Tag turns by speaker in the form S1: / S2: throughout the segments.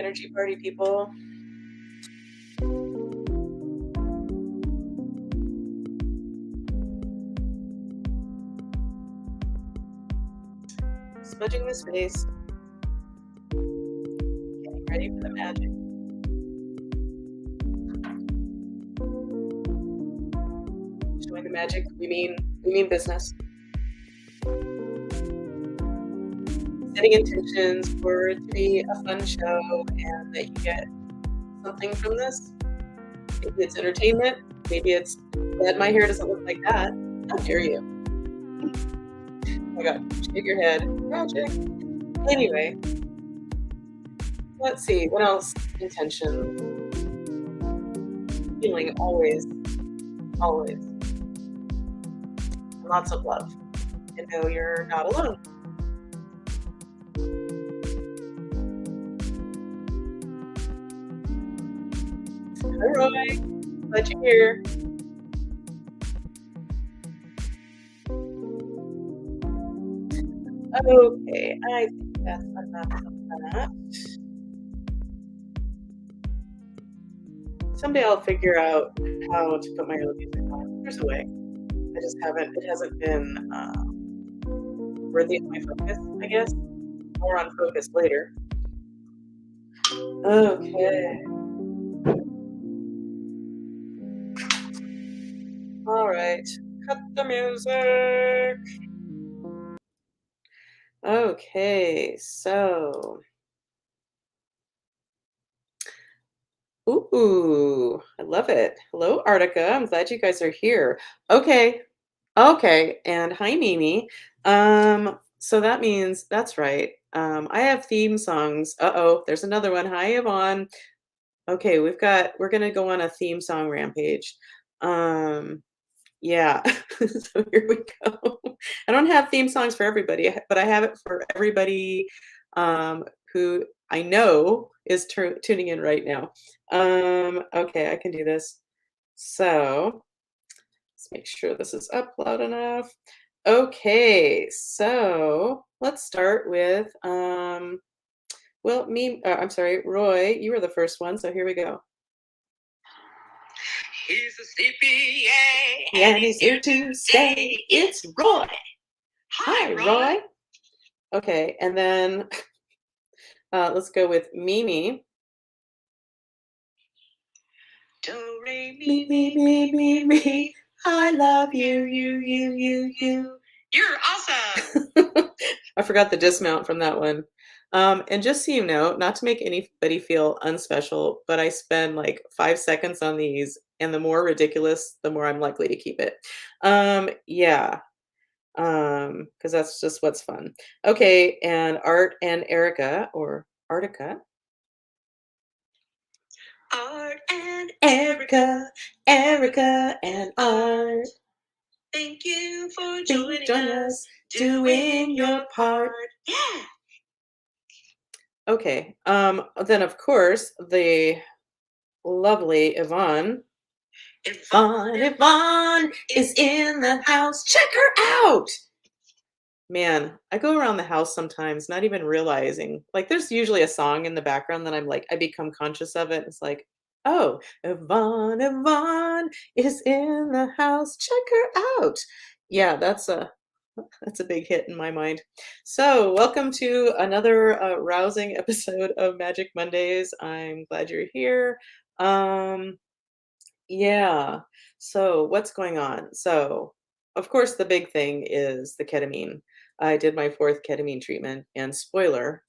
S1: energy party people. Smudging the space. Getting ready for the magic. Showing the magic, we mean business. Setting intentions for it to be a fun show and that you get something from this. Maybe it's entertainment. Maybe it's that my hair doesn't look like that. How dare you? Oh my god, shake your head. Magic. Anyway, let's see. What else? Intention. Feeling always. Lots of love. And know you're not alone. Hi, Roy. Glad you're here. Okay, I think that's enough of that. Someday I'll figure out how to put my own music on. There's a way. I just haven't. It hasn't been worthy of my focus, I guess. More on focus later. Okay. All right. Cut the music. Okay, so. Ooh, I love it. Hello, Artica. I'm glad you guys are here. Okay. Okay. And hi, Mimi. So that means that's right. I have theme songs. Uh-oh, there's another one. Hi, Yvonne. Okay, we're gonna go on a theme song rampage. Um, yeah. So here we go. I don't have theme songs for everybody, but I have it for everybody who I know is tuning in right now. Okay, I can do this. So let's make sure this is up loud enough. Okay, so let's start with well, I'm sorry, Roy, you were the first one, so here we go. He's a CPA, and he's here to stay. It's Roy. Hi, Roy. Okay, and then let's go with Mimi. Do, re, me. I love you. You're awesome. I forgot the dismount from that one. And just so you know, not to make anybody feel unspecial, but I spend like 5 seconds on these, and the more ridiculous, the more I'm likely to keep it. Yeah, because that's just what's fun. Okay, and Art and Erica, or Artica. Art and Erica and Art. Thank you for joining us, doing your part. Yeah. Okay. Then of course the lovely Yvonne. Yvonne is in the house. Check her out. Man, I go around the house sometimes not even realizing. Like there's usually a song in the background that I'm like, I become conscious of it. It's like, oh, Yvonne is in the house. Check her out. Yeah, that's a big hit in my mind. So, welcome to another rousing episode of Magic Mondays. I'm glad you're here. Um, yeah. So, what's going on? So, of course, the big thing is the ketamine. I did my fourth ketamine treatment, and spoiler,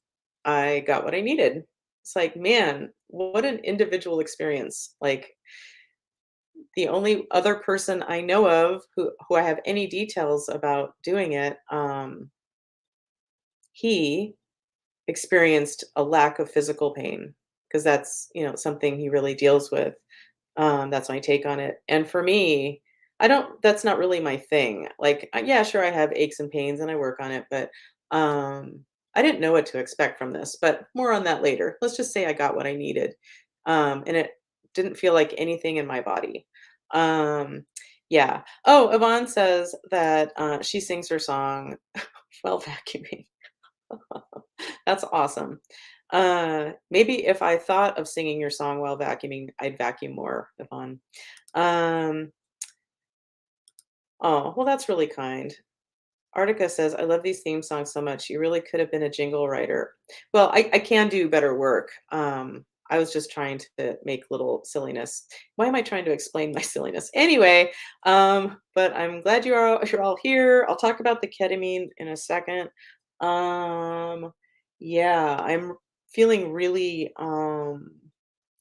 S1: I got what I needed. It's like, man, what an individual experience. Like, the only other person I know of who I have any details about doing it, he experienced a lack of physical pain because that's something he really deals with. That's my take on it. And for me, I don't. That's not really my thing. Like, yeah, sure, I have aches and pains and I work on it, but I didn't know what to expect from this. But more on that later. Let's just say I got what I needed, and it didn't feel like anything in my body. Um, yeah. Oh, Yvonne says that she sings her song while vacuuming. That's awesome. Maybe if I thought of singing your song while vacuuming, I'd vacuum more, Yvonne. Um, oh, well, that's really kind. Artica says, I love these theme songs so much. You really could have been a jingle writer. Well, I can do better work. I was just trying to make little silliness. Why am I trying to explain my silliness? Anyway, but I'm glad you're all here. I'll talk about the ketamine in a second. Um, yeah, I'm feeling really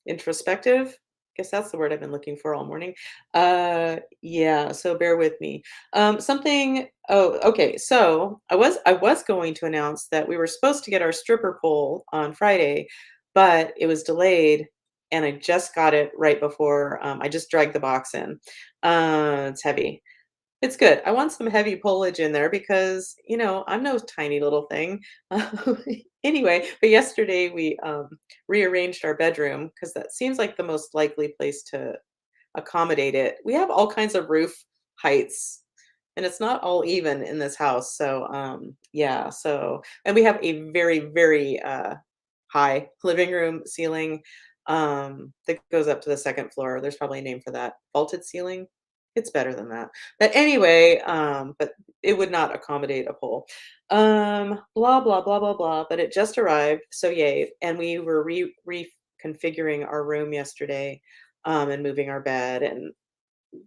S1: introspective. Guess that's the word I've been looking for all morning. Yeah, so bear with me. Okay. So I was going to announce that we were supposed to get our stripper pole on Friday, but it was delayed, and I just got it right before I just dragged the box in. It's heavy. It's good. I want some heavy foliage in there because, I'm no tiny little thing. Anyway, but yesterday we rearranged our bedroom because that seems like the most likely place to accommodate it. We have all kinds of roof heights, and it's not all even in this house. So, yeah. So, and we have a very, very high living room ceiling that goes up to the second floor. There's probably a name for that. Vaulted ceiling. It's better than that. But anyway, but it would not accommodate a pole. Blah blah blah blah blah. But it just arrived, so yay! And we were reconfiguring our room yesterday, and moving our bed. And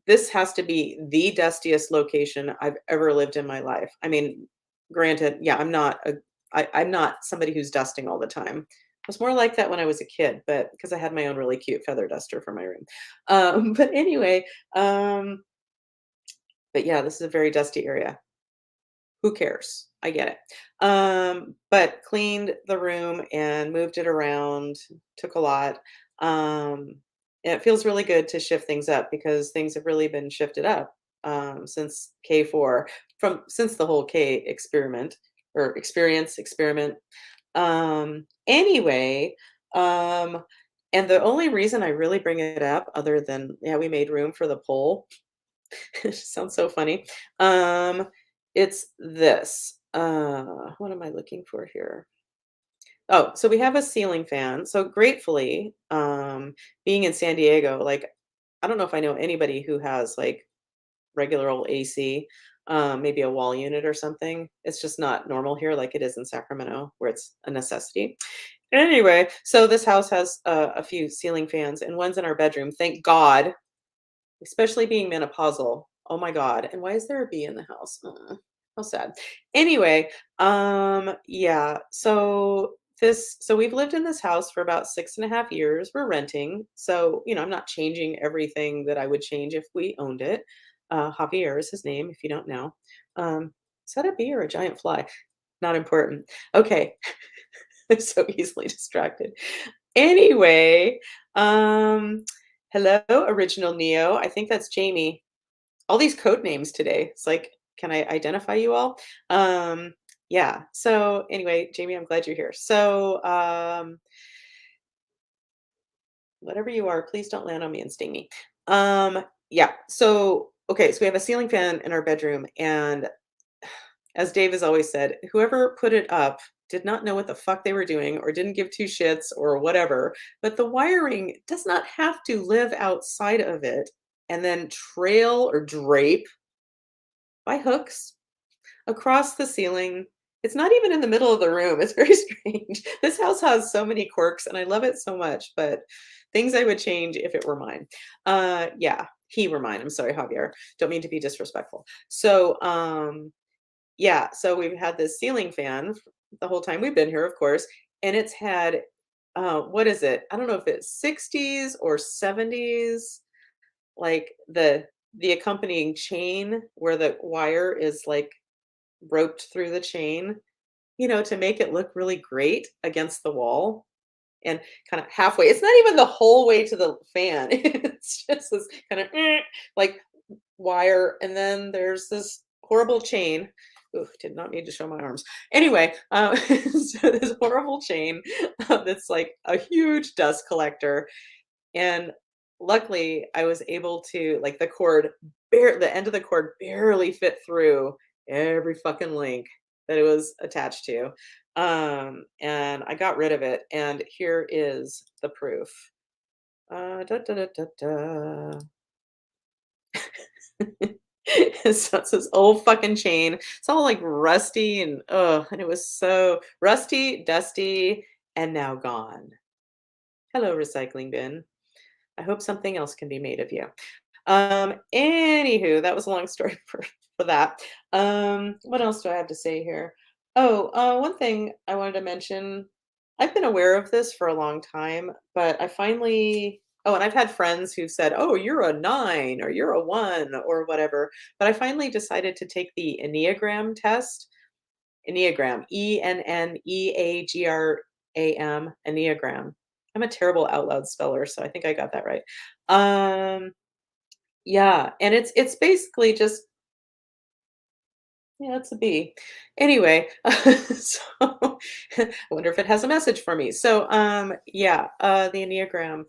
S1: this has to be the dustiest location I've ever lived in my life. I mean, granted, yeah, I'm not somebody who's dusting all the time. I was more like that when I was a kid, but because I had my own really cute feather duster for my room. But anyway, um, but yeah, this is a very dusty area. Who cares? I get it. But cleaned the room and moved it around, took a lot. Um, and it feels really good to shift things up because things have really been shifted up since K4, since the whole K experiment or experiment. Anyway, um, and the only reason I really bring it up, other than yeah, we made room for the poll, it sounds so funny. Um, it's this. What am I looking for here? Oh, so we have a ceiling fan. So gratefully, being in San Diego, like I don't know if I know anybody who has like regular old AC, maybe a wall unit or something. It's just not normal here like it is in Sacramento, where it's a necessity. Anyway, so this house has a few ceiling fans, and one's in our bedroom. Thank God, especially being menopausal. Oh my God. And why is there a bee in the house? How sad. Anyway, yeah. So we've lived in this house for about 6.5 years. We're renting. So, I'm not changing everything that I would change if we owned it. Javier is his name, if you don't know. Is that a bee or a giant fly? Not important. Okay. I'm so easily distracted. Anyway, um, hello, original Neo. I think that's Jamie. All these code names today. It's like, can I identify you all? Yeah. So anyway, Jamie, I'm glad you're here. So whatever you are, please don't land on me and sting me. Yeah. So okay, so we have a ceiling fan in our bedroom, and as Dave has always said, whoever put it up did not know what the fuck they were doing or didn't give two shits or whatever. But the wiring does not have to live outside of it and then trail or drape by hooks across the ceiling. It's not even in the middle of the room. It's very strange. This house has so many quirks and I love it so much, but things I would change if it were mine. Yeah, he were mine. I'm sorry, Javier. Don't mean to be disrespectful. So, yeah, so we've had this ceiling fan the whole time we've been here, of course, and it's had what is it? I don't know if it's 60s or 70s, like the accompanying chain where the wire is like roped through the chain, to make it look really great against the wall and kind of halfway. It's not even the whole way to the fan. It's just this kind of like wire, and then there's this horrible chain. Ooh, did not need to show my arms. Anyway, so this horrible chain that's like a huge dust collector, and luckily I was able to like the end of the cord barely fit through every fucking link that it was attached to. And I got rid of it, and here is the proof. Da, da, da, da, da. So it's this old fucking chain. It's all like rusty and it was so rusty, dusty, and now gone. Hello, recycling bin. I hope something else can be made of you. Anywho, that was a long story for that. What else do I have to say here? Oh, one thing I wanted to mention. I've been aware of this for a long time, but I finally and I've had friends who've said, "Oh, you're a 9 or you're a 1 or whatever." But I finally decided to take the Enneagram test. Enneagram, Enneagram, Enneagram. I'm a terrible out loud speller, so I think I got that right. Um, yeah, and it's basically just yeah, it's a B. Anyway, so I wonder if it has a message for me. So, yeah, the Enneagram,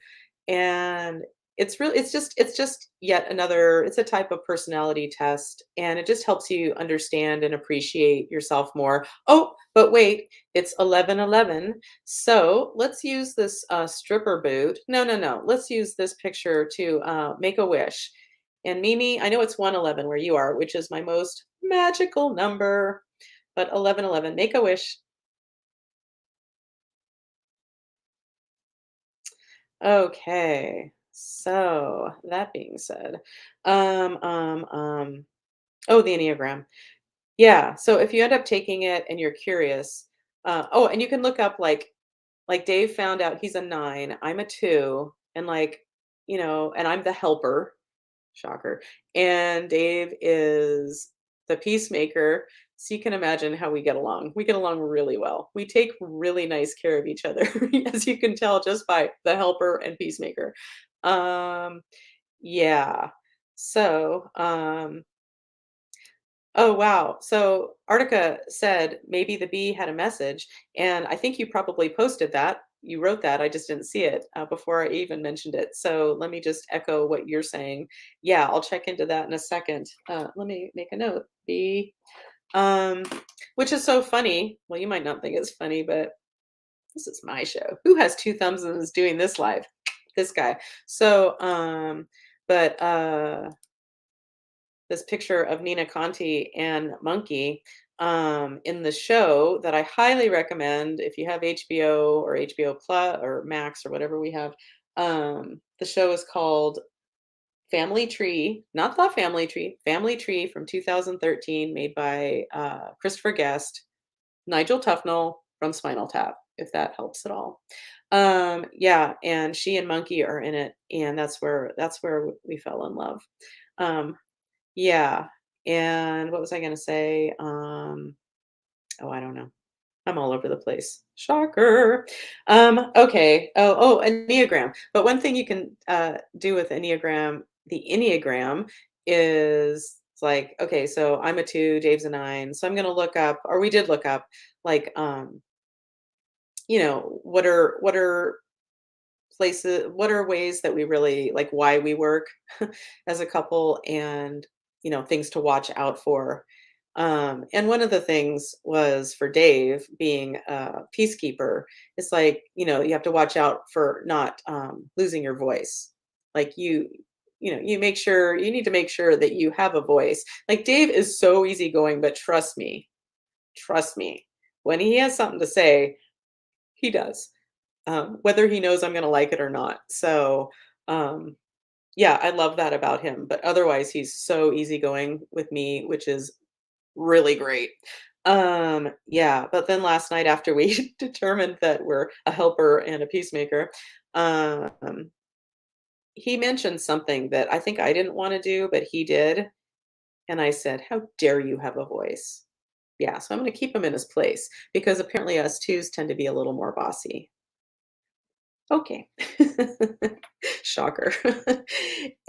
S1: and it's just yet another. It's a type of personality test, and it just helps you understand and appreciate yourself more. Oh, but wait, it's 11:11. So let's use this stripper boot. No, no, no. Let's use this picture to make a wish. And Mimi, I know it's 111 where you are, which is my most magical number, but 1111, make a wish. Okay. So, that being said, oh, the Enneagram. Yeah, so if you end up taking it and you're curious, and you can look up like Dave found out he's a 9, I'm a 2, and and I'm the helper. Shocker. And Dave is the peacemaker. So you can imagine how we get along. We get along really well. We take really nice care of each other, as you can tell just by the helper and peacemaker. Um, yeah. So, oh wow. So Artica said maybe the bee had a message, and I think you probably posted that. You wrote that. I just didn't see it before I even mentioned it. So let me just echo what you're saying. Yeah, I'll check into that in a second. Let me make a note. Bee, um, which is so funny. Well, you might not think it's funny, but this is my show. Who has two thumbs and is doing this live? This guy. So, but this picture of Nina Conti and Monkey in the show that I highly recommend if you have HBO or HBO Plus or Max or whatever we have. The show is called Family Tree, not The Family Tree from 2013, made by Christopher Guest, Nigel Tufnell from Spinal Tap, if that helps at all. Yeah, and she and Monkey are in it, and that's where we fell in love. Um, yeah, and what was I gonna say? Oh, I don't know. I'm all over the place. Shocker. Okay. Enneagram. But one thing you can do with Enneagram, the Enneagram is it's like, okay, so I'm a 2, Dave's a 9. So I'm gonna look up, or we did look up, like what are places what are ways that we really like why we work as a couple and things to watch out for and one of the things was for Dave being a peacekeeper. It's like you have to watch out for not losing your voice. Like you make sure you need to make sure that you have a voice. Like Dave is so easygoing, but trust me when he has something to say, he does, whether he knows I'm gonna like it or not. So, yeah, I love that about him, but otherwise, he's so easygoing with me, which is really great. Yeah, but then last night after we determined that we're a helper and a peacemaker, um, he mentioned something that I think I didn't wanna do, but he did, and I said, "How dare you have a voice?" Yeah, so I'm gonna keep him in his place because apparently us 2s tend to be a little more bossy. Okay. Shocker.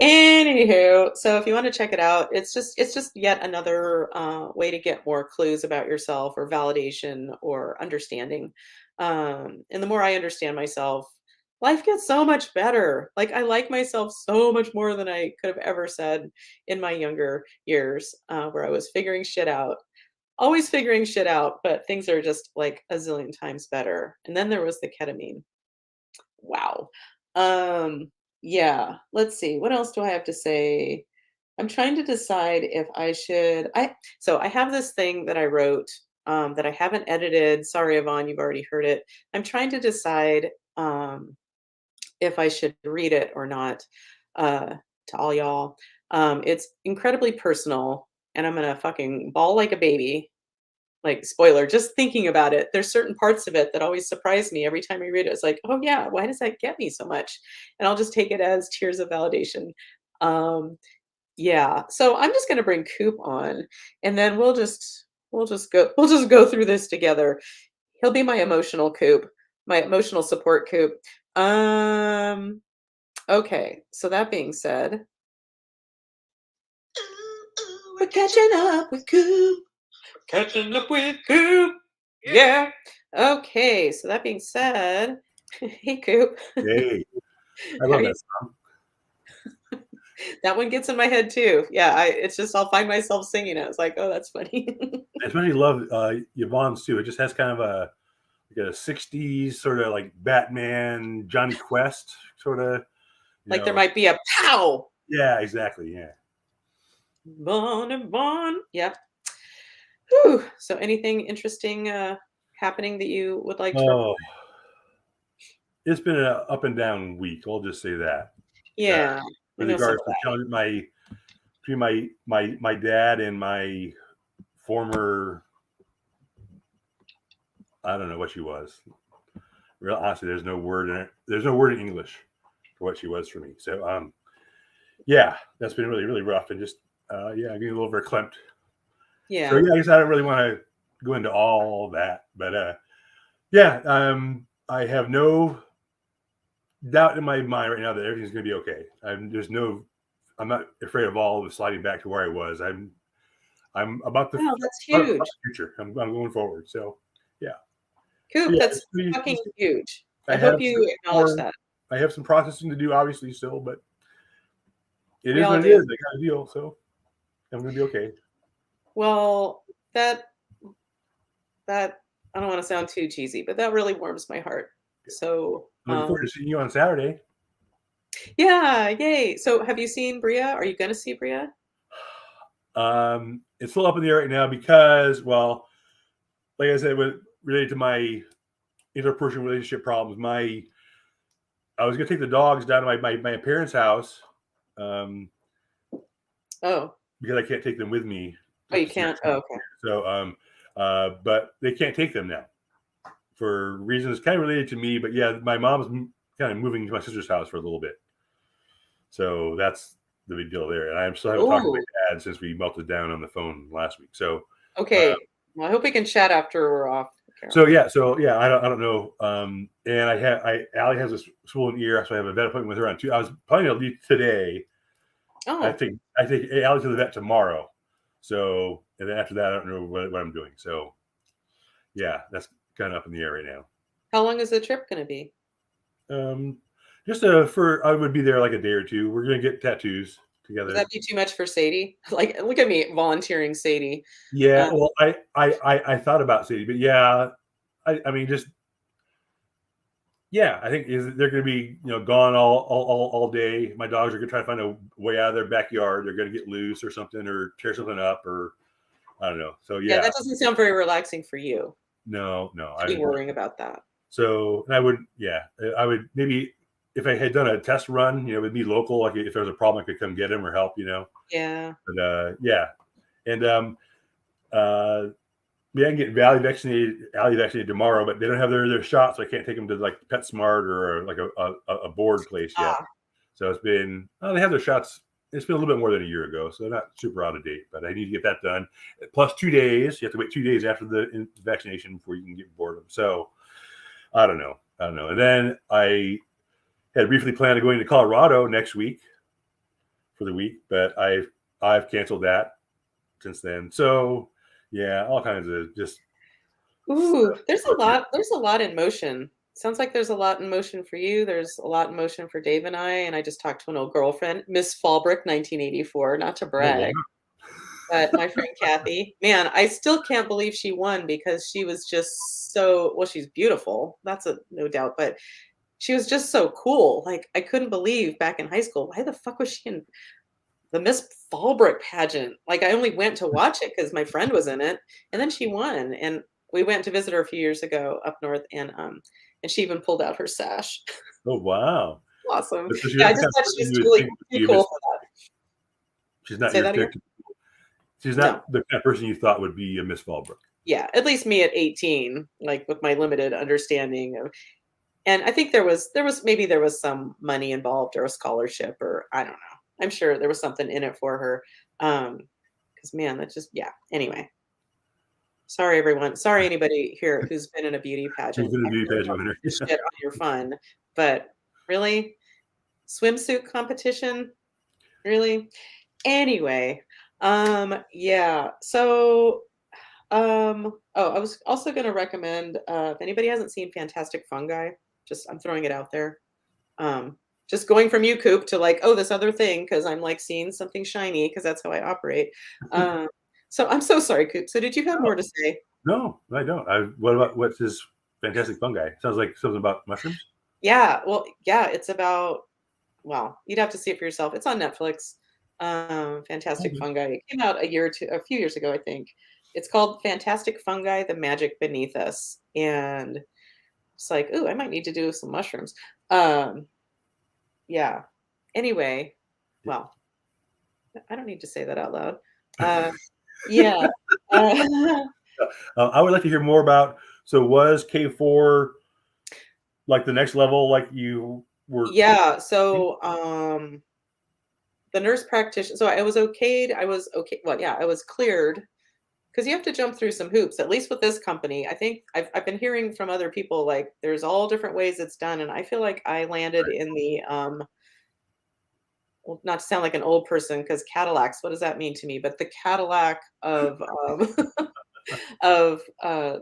S1: Anywho, so if you want to check it out, it's just yet another way to get more clues about yourself or validation or understanding. And the more I understand myself, life gets so much better. Like I like myself so much more than I could have ever said in my younger years, where I was figuring shit out. always figuring shit out, but things are just like a zillion times better. And then there was the ketamine. Wow. Um, yeah, let's see. What else do I have to say? I'm trying to decide if I should I have this thing that I wrote that I haven't edited. Sorry, Yvonne, you've already heard it. I'm trying to decide if I should read it or not to all y'all. It's incredibly personal, and I'm gonna fucking bawl like a baby. Like, spoiler, just thinking about it, there's certain parts of it that always surprise me every time I read it. It's like, oh yeah, why does that get me so much? And I'll just take it as tears of validation. Um, yeah, so I'm just gonna bring Coop on, and then we'll just go through this together. He'll be my emotional Coop, my emotional support Coop. Um, okay, so that being said, we're catching up with Coop. Catching up with Coop. Yeah. Okay, so that being said, hey Coop.
S2: Hey, I
S1: How are
S2: love
S1: you?
S2: that song.
S1: That one gets in my head too. Yeah, it's just I'll find myself singing it. It's like, oh, that's funny.
S2: I especially love Yvonne's too. It just has kind of a 60s sort of like Batman, Johnny Quest sort of, you
S1: Like there
S2: know.
S1: might be a pow.
S2: Yeah, exactly. Yeah.
S1: Bon and bon. Yep. Whew. So anything interesting happening that you would like to report?
S2: Oh, it's been an up and down week. I'll just say that. Uh,
S1: Yeah, I
S2: with
S1: know some
S2: regards
S1: of
S2: to
S1: that.
S2: challenge between my dad and my former, I don't know what she was. Real honestly, there's no word in it. There's no word in English for what she was for me. So yeah, that's been really rough and just yeah, getting a little verklempt. So
S1: Yeah.
S2: yeah, I guess I don't really want to go into all that, but yeah, I have no doubt in my mind right now that everything's going to be okay. I'm not afraid of all of sliding back to where I was. I'm
S1: Wow, that's
S2: about the
S1: huge.
S2: future. I'm going forward. So yeah, so
S1: Coop,
S2: yeah,
S1: that's fucking huge.
S2: I
S1: I
S2: have
S1: hope you
S2: some
S1: acknowledge
S2: more.
S1: that.
S2: I have some processing to do, obviously, still, but it
S1: We
S2: is
S1: all
S2: what it
S1: do.
S2: is. I got to deal. So I'm going to be okay.
S1: Well, that I don't want to sound too cheesy, but that really warms my heart. So,
S2: I'm looking forward to seeing you on Saturday.
S1: yeah, yay. So, have you seen Bria? Are you going to see Bria?
S2: It's still up in the air right now because, well, like I said, with related to my interpersonal relationship problems, I was gonna take the dogs down to my parents' house, um,
S1: Oh,
S2: because I can't take them with me
S1: oh,
S2: up
S1: you
S2: to San
S1: can't. Oh, okay.
S2: So but they can't take them now for reasons kind of related to me. But yeah, my mom's kind of moving to my sister's house for a little bit, so that's the big deal there. And I still haven't talked to
S1: Oh,
S2: my dad since we melted down on the phone last week. Uh,
S1: okay. Well, I hope we can chat after we're off camera.
S2: so yeah, I don't know. And Allie has a swollen ear, so I have a vet appointment with her on Tuesday. I was planning to leave today.
S1: Oh,
S2: I think Allie's to the vet tomorrow. So and then after that, I don't know what I'm doing. So yeah, that's kind of up in the air right now.
S1: how long is the trip going to be?
S2: Um, just for I would be there like a day or two. We're gonna get tattoos
S1: Would
S2: together.
S1: that be too much for Sadie? Like, look at me volunteering Sadie.
S2: Yeah,
S1: Uh,
S2: well, I thought about Sadie, but yeah, I mean just yeah, I think they're going to be gone all day. My dogs are going to try to find a way out of their backyard. They're going to get loose or something or tear something up or I don't know. So
S1: yeah,
S2: yeah,
S1: that doesn't sound very relaxing for you
S2: no,
S1: to be worrying about that.
S2: so and I would yeah, I would maybe if I had done a test run, with me local, like if there was a problem, I could come get him or help.
S1: Yeah.
S2: But yeah, and uh, yeah, I can get Allie vaccinated tomorrow, but they don't have their shots, so I can't take them to like PetSmart or like a board place yet.
S1: Ah,
S2: So it's been they have their shots. It's been a little bit more than a year ago, so they're not super out of date. But I need to get that done. Plus 2 days. You have to wait 2 days after the vaccination before you can get board. So I don't know. And then I had briefly planned on going to Colorado next week for the week, but I've canceled that since then. So yeah, all kinds of just
S1: ooh,
S2: stuff to go through.
S1: there's a lot in motion. Sounds like there's a lot in motion for you. There's a lot in motion for Dave and I just talked to an old girlfriend, Miss Fallbrick, 1984, not to
S2: Oh, wow.
S1: brag. But my friend Kathy, man, I still can't believe she won because she was just so well, she's beautiful. That's a no doubt, but she was just so cool. Like I couldn't believe back in high school, why the fuck was she in the Miss Fallbrook pageant? Like I only went to watch it because my friend was in it, and then she won. And we went to visit her a few years ago up north, and she even pulled out her sash.
S2: Oh wow!
S1: Awesome.
S2: So she's
S1: Yeah,
S2: not
S1: I
S2: the
S1: just
S2: kind of
S1: thought
S2: person
S1: she's
S2: you would
S1: totally
S2: think would
S1: too
S2: be a
S1: cool
S2: Miss.
S1: for that.
S2: She's not
S1: Say
S2: your
S1: that again?
S2: thick. She's
S1: No.
S2: not the kind of person you thought would be a Miss Fallbrook.
S1: Yeah, at least me at 18, like with my limited understanding of, and I think there was some money involved or a scholarship or I don't know. I'm sure there was something in it for her. Because man, that just yeah. Anyway, sorry everyone. Sorry anybody here who's been in a beauty
S2: Who's
S1: pageant.
S2: going to
S1: I
S2: be a
S1: really
S2: pageant
S1: don't
S2: winner?
S1: mean to shit on your fun, but really, swimsuit competition, really. Anyway, yeah. So, oh, I was also going to recommend if anybody hasn't seen Fantastic Fungi, just I'm throwing it out there. Um, just going from you, Koop, to like, oh, this other thing, because I'm like seeing something shiny, because that's how I operate. Um, so I'm so sorry, Koop. So did you have more to say?
S2: No, I don't. What's this fantastic fungi? Sounds like something about mushrooms.
S1: Yeah, well, yeah, it's about, well, you'd have to see it for yourself. It's on Netflix. Fantastic
S2: Okay.
S1: Fungi. It came out a few years ago, I think. It's called Fantastic Fungi: The Magic Beneath Us, and it's like, ooh, I might need to do some mushrooms. Um, yeah. Anyway, well, I don't need to say that out loud. Uh, yeah. Uh,
S2: I would like to hear more about. So was K4 like the next level? Like you were?
S1: yeah. So, the nurse practitioner. So I was okayed. I was okay. Well, yeah, I was cleared because you have to jump through some hoops. At least with this company, I think I've been hearing from other people like there's all different ways it's done, and I feel like I landed in the well, not to sound like an old person because Cadillacs. What does that mean to me? But the Cadillac of of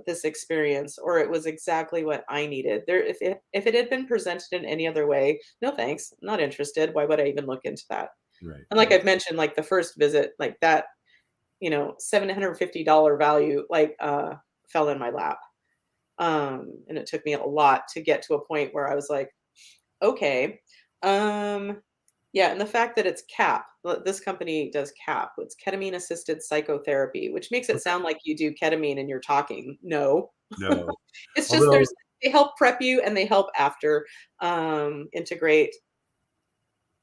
S1: this experience, or it was exactly what I needed. There, if it had been presented in any other way, no thanks, not interested. Why would I even look into that?
S2: Right.
S1: And like I've mentioned, like the first visit, like that, $750 value, like fell in my lap. And it took me a lot to get to a point where I was like, okay, yeah, and the fact that it's CAP, this company does CAP, it's ketamine assisted psychotherapy, which makes it
S2: Okay.
S1: sound like you do ketamine and you're talking. No.
S2: No.
S1: It's just
S2: Although,
S1: they help prep you and they help after integrate.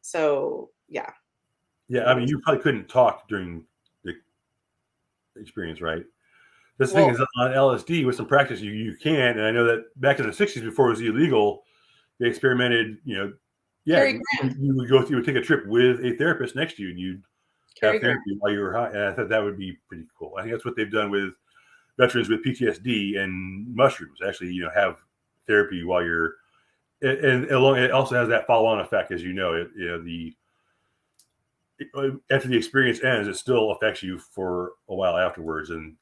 S1: So yeah,
S2: yeah, I
S1: it
S2: mean,
S1: was
S2: you probably couldn't talk during the experience, right? This thing
S1: well,
S2: is on LSD with some practice. You can, and I know that back in the '60s, before it was illegal, they experimented. Yeah,
S1: Cary Grant,
S2: you would go through, you would take a trip with a therapist next to you, and you'd have
S1: Cary Grant.
S2: therapy while you were high. And I thought that would be pretty cool. I think that's what they've done with veterans with PTSD and mushrooms. Actually, have therapy while you're, and along, it also has that follow-on effect, as you know. After the experience ends, it still affects you for a while afterwards, and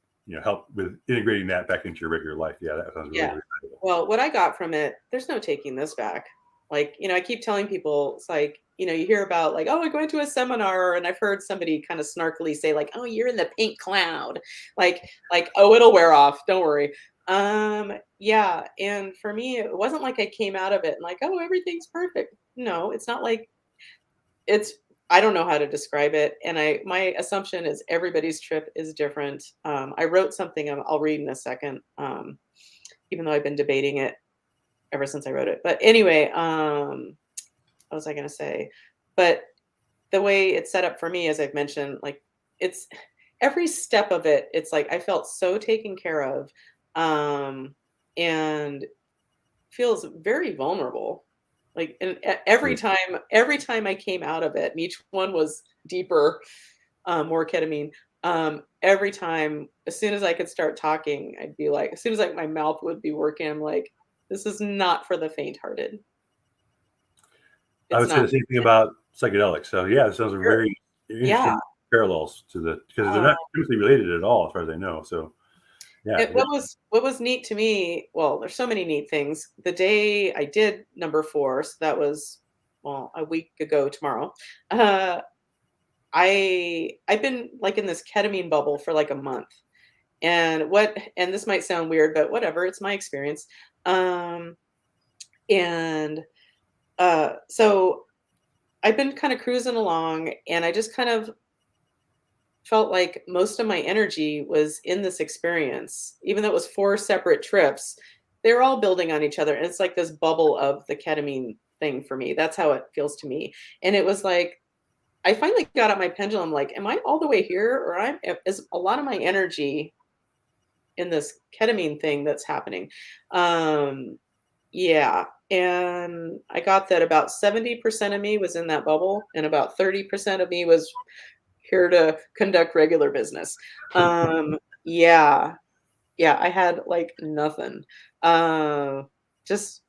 S2: help with integrating that back into your regular life. Yeah, that sounds really,
S1: Yeah.
S2: really valuable.
S1: Well, what I got from it, there's no taking this back. Like, I keep telling people, it's like, you hear about like, oh, I going to a seminar, and I've heard somebody kind of snarkily say, like, oh, you're in the pink cloud. Oh, it'll wear off. Don't worry. Yeah. And for me, it wasn't like I came out of it and like, oh, everything's perfect. No, it's not like it's I don't know how to describe it. And my assumption is everybody's trip is different. I wrote something I'll read in a second. Even though I've been debating it ever since I wrote it. But anyway, what was I going to say? But the way it's set up for me, as I've mentioned, like it's every step of it, it's like I felt so taken care of, and feels very vulnerable. Like, and every time I came out of it, and each one was deeper, more ketamine. Every time, as soon as I could start talking, I'd be like, as soon as like my mouth would be working, I'm like, this is not for the faint-hearted.
S2: I
S1: It's
S2: would say
S1: not.
S2: the same thing about psychedelics. So yeah, it sounds like
S1: Sure.
S2: very
S1: Yeah.
S2: interesting parallels to because they're
S1: Uh,
S2: not chemically related at all, as far as I know. So yeah,
S1: what was neat to me, well, there's so many neat things. The day I did number 4, so that was, well, a week ago tomorrow. Uh, I've been like in this ketamine bubble for like a month. And this might sound weird, but whatever, it's my experience. Um, and so I've been kind of cruising along, and I just kind of felt like most of my energy was in this experience, even though it was 4 separate trips. They're all building on each other, and it's like this bubble of the ketamine thing for me. That's how it feels to me. And it was like I finally got out my pendulum, like, am I all the way here, or is a lot of my energy in this ketamine thing that's happening? Um, yeah. And I got that about 70% of me was in that bubble, and about 30% of me was here to conduct regular business. Yeah, yeah, I had like nothing. Uh, just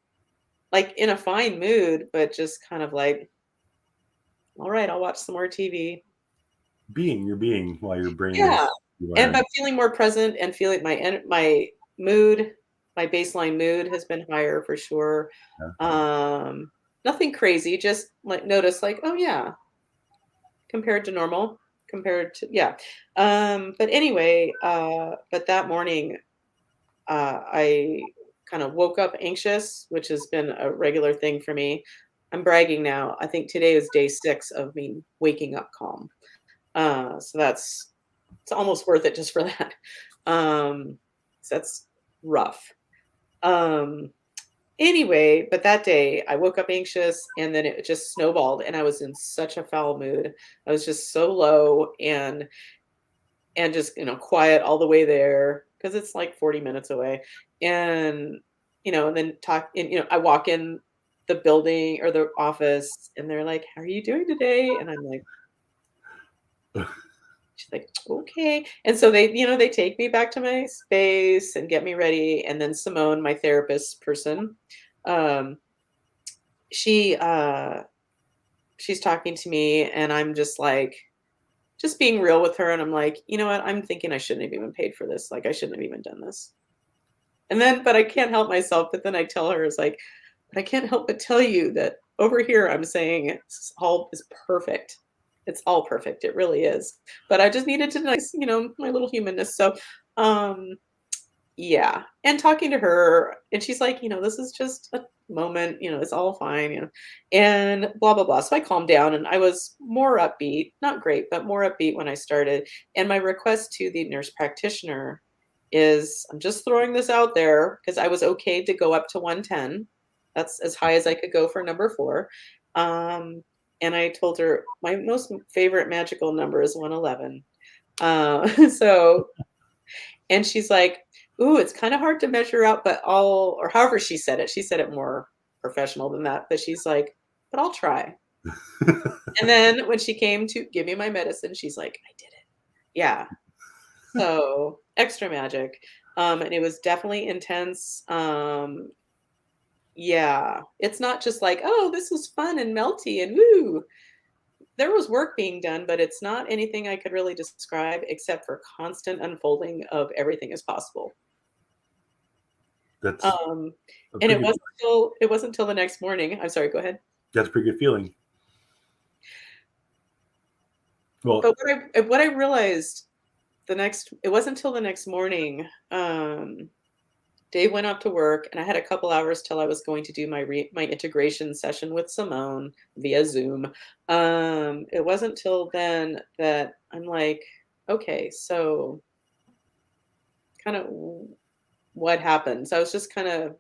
S1: like in a fine mood, but just kind of like, all right, I'll watch some more TV.
S2: You're being while your brain
S1: Yeah,
S2: is
S1: and
S2: wiring.
S1: but feeling more present and feeling my mood, my baseline mood has been higher for sure.
S2: Yeah.
S1: Um, Nothing crazy, just like notice like, oh yeah, compared to normal, compared to yeah. But anyway, but that morning, I kind of woke up anxious, which has been a regular thing for me. I'm bragging now. I think today is day 6 of me waking up calm. So it's almost worth it just for that. So that's rough. Um, Anyway, but that day I woke up anxious, and then it just snowballed, and I was in such a foul mood. I was just so low, and just, quiet all the way there because it's like 40 minutes away. And, and then I walk in the building or the office, and they're like, "How are you doing today?" And I'm like, she's like, "Okay." And so they take me back to my space and get me ready. And then Simone, my therapist person, um, she, she's talking to me, and I'm just like, just being real with her. And I'm like, you know what? I'm thinking I shouldn't have even paid for this. Like, I shouldn't have even done this. And then, but I can't help myself. But then I tell her, it's like, but I can't help but tell you that over here, I'm saying it's all is perfect. It's all perfect. It really is. But I just needed to nice, my little humanness. So, um, yeah. And talking to her, and she's like, this is just a moment, it's all fine, and blah, blah, blah. So I calmed down, and I was more upbeat, not great, but more upbeat when I started. And my request to the nurse practitioner is, I'm just throwing this out there because I was okay to go up to 110. That's as high as I could go for number 4. Um, and I told her my most favorite magical number is 111. So and she's like, "Ooh, it's kinda hard to measure out, but I'll," or however she said it. She said it more professional than that, but she's like, "But I'll try." And then when she came to give me my medicine, she's like, "I did it." Yeah. So, extra magic. And it was definitely intense. Yeah. It's not just like, "Oh, this was fun and melty and woo." There was work being done, but it's not anything I could really describe except for constant unfolding of everything is possible.
S2: That's
S1: Um,
S2: a
S1: and
S2: pretty good.
S1: it wasn't till the next morning. I'm sorry, go ahead.
S2: That's a pretty good feeling. Well,
S1: But what I realized it wasn't till the next morning. Dave went off to work, and I had a couple hours till I was going to do my integration session with Simone via Zoom. It wasn't till then that I'm like, okay, so kind of what happened. So I was just kind of,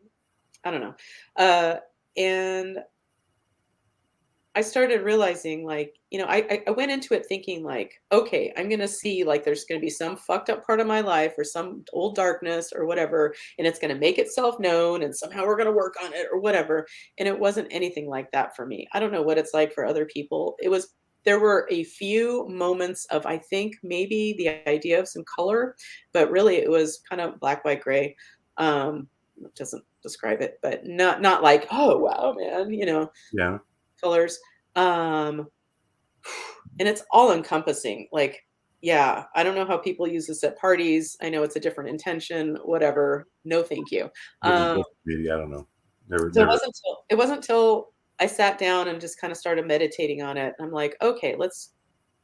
S1: I don't know. And I started realizing, like, I went into it thinking like, okay, I'm gonna see like there's gonna be some fucked up part of my life or some old darkness or whatever, and it's gonna make itself known, and somehow we're gonna work on it or whatever. And it wasn't anything like that for me. I don't know what it's like for other people. There were a few moments of, I think, maybe the idea of some color, but really it was kind of black, white, gray. It doesn't describe it, but not like, oh wow, man,
S2: yeah,
S1: colors. Um, and it's all encompassing. Like, yeah, I don't know how people use this at parties. I know it's a different intention, whatever. No, thank you.
S2: different
S1: Um,
S2: maybe. I don't know. Never,
S1: so
S2: never.
S1: it wasn't till I sat down and just kind of started meditating on it. I'm like, okay,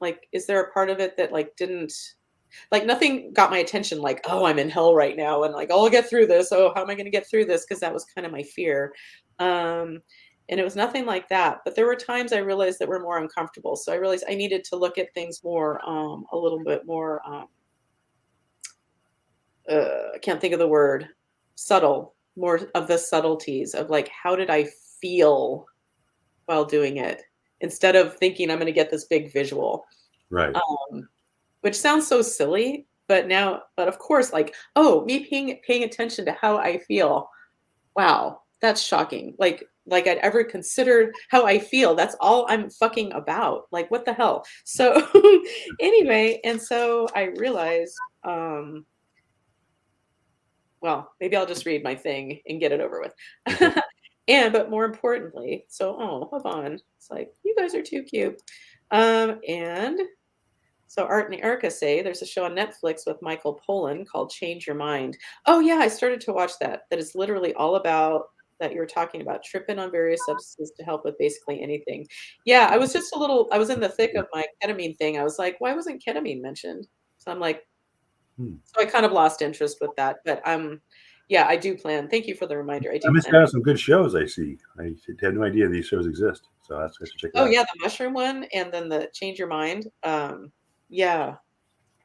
S1: Like, is there a part of it that like didn't like nothing got my attention like, oh, I'm in hell right now and like, oh, I'll get through this. Oh, how am I going to get through this? Because that was kind of my fear. Um, and it was nothing like that. But there were times I realized that were more uncomfortable. So I realized I needed to look at things more, a little bit more, I can't think of the word, subtle, more of the subtleties of like, how did I feel while doing it? Instead of thinking I'm going to get this big visual.
S2: Right.
S1: Um, which sounds so silly, but now, but of course, like, oh, me paying attention to how I feel. Wow, that's shocking. Like I'd ever considered how I feel. That's all I'm fucking about. Like, what the hell? So anyway, and so I realized, well, maybe I'll just read my thing and get it over with.
S2: Okay.
S1: And but more importantly, so oh, hold on. It's like, you guys are too cute. And so Art and Erica say there's a show on Netflix with Michael Pollan called Change Your Mind. Oh yeah, I started to watch that. That is literally all about that you're talking about tripping on various substances to help with basically anything. Yeah, I was just a little I was in the thick of my ketamine thing. I was like, why wasn't ketamine mentioned? So I'm like,
S2: Hmm.
S1: so I kind of lost interest with that. But yeah, I do plan. Thank you for the reminder. I
S2: I
S1: do
S2: missed
S1: plan.
S2: out on some good shows. I see. I had no idea these shows exist, so I should check it
S1: Oh
S2: out.
S1: yeah, the mushroom one and then the change your mind. Yeah,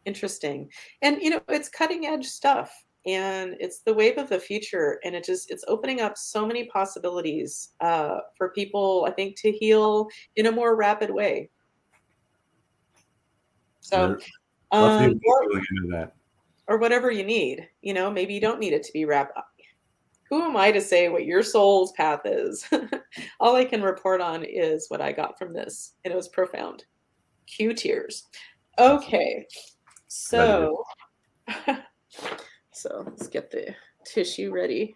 S1: interesting. And, it's cutting edge stuff and it's the wave of the future. And it's opening up so many possibilities for people, I think, to heal in a more rapid way. So,
S2: There, lots of people
S1: or,
S2: going into that.
S1: or whatever you need, maybe you don't need it to be rapid. Who am I to say what your soul's path is? All I can report on is what I got from this. And it was profound. Cue tears.
S2: Awesome.
S1: Okay.
S2: Glad to hear.
S1: So, so let's get the tissue ready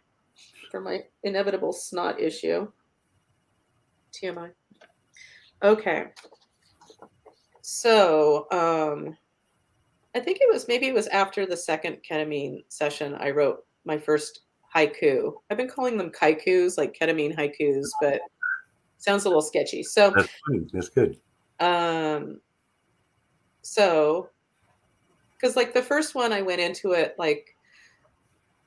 S1: for my inevitable snot issue. TMI. Okay. So, I think maybe it was after the second ketamine session I wrote my first haiku. I've been calling them kaikus, like ketamine haikus, but sounds a little sketchy. So,
S2: That's fine. That's good.
S1: um, so because like the first one I went into it like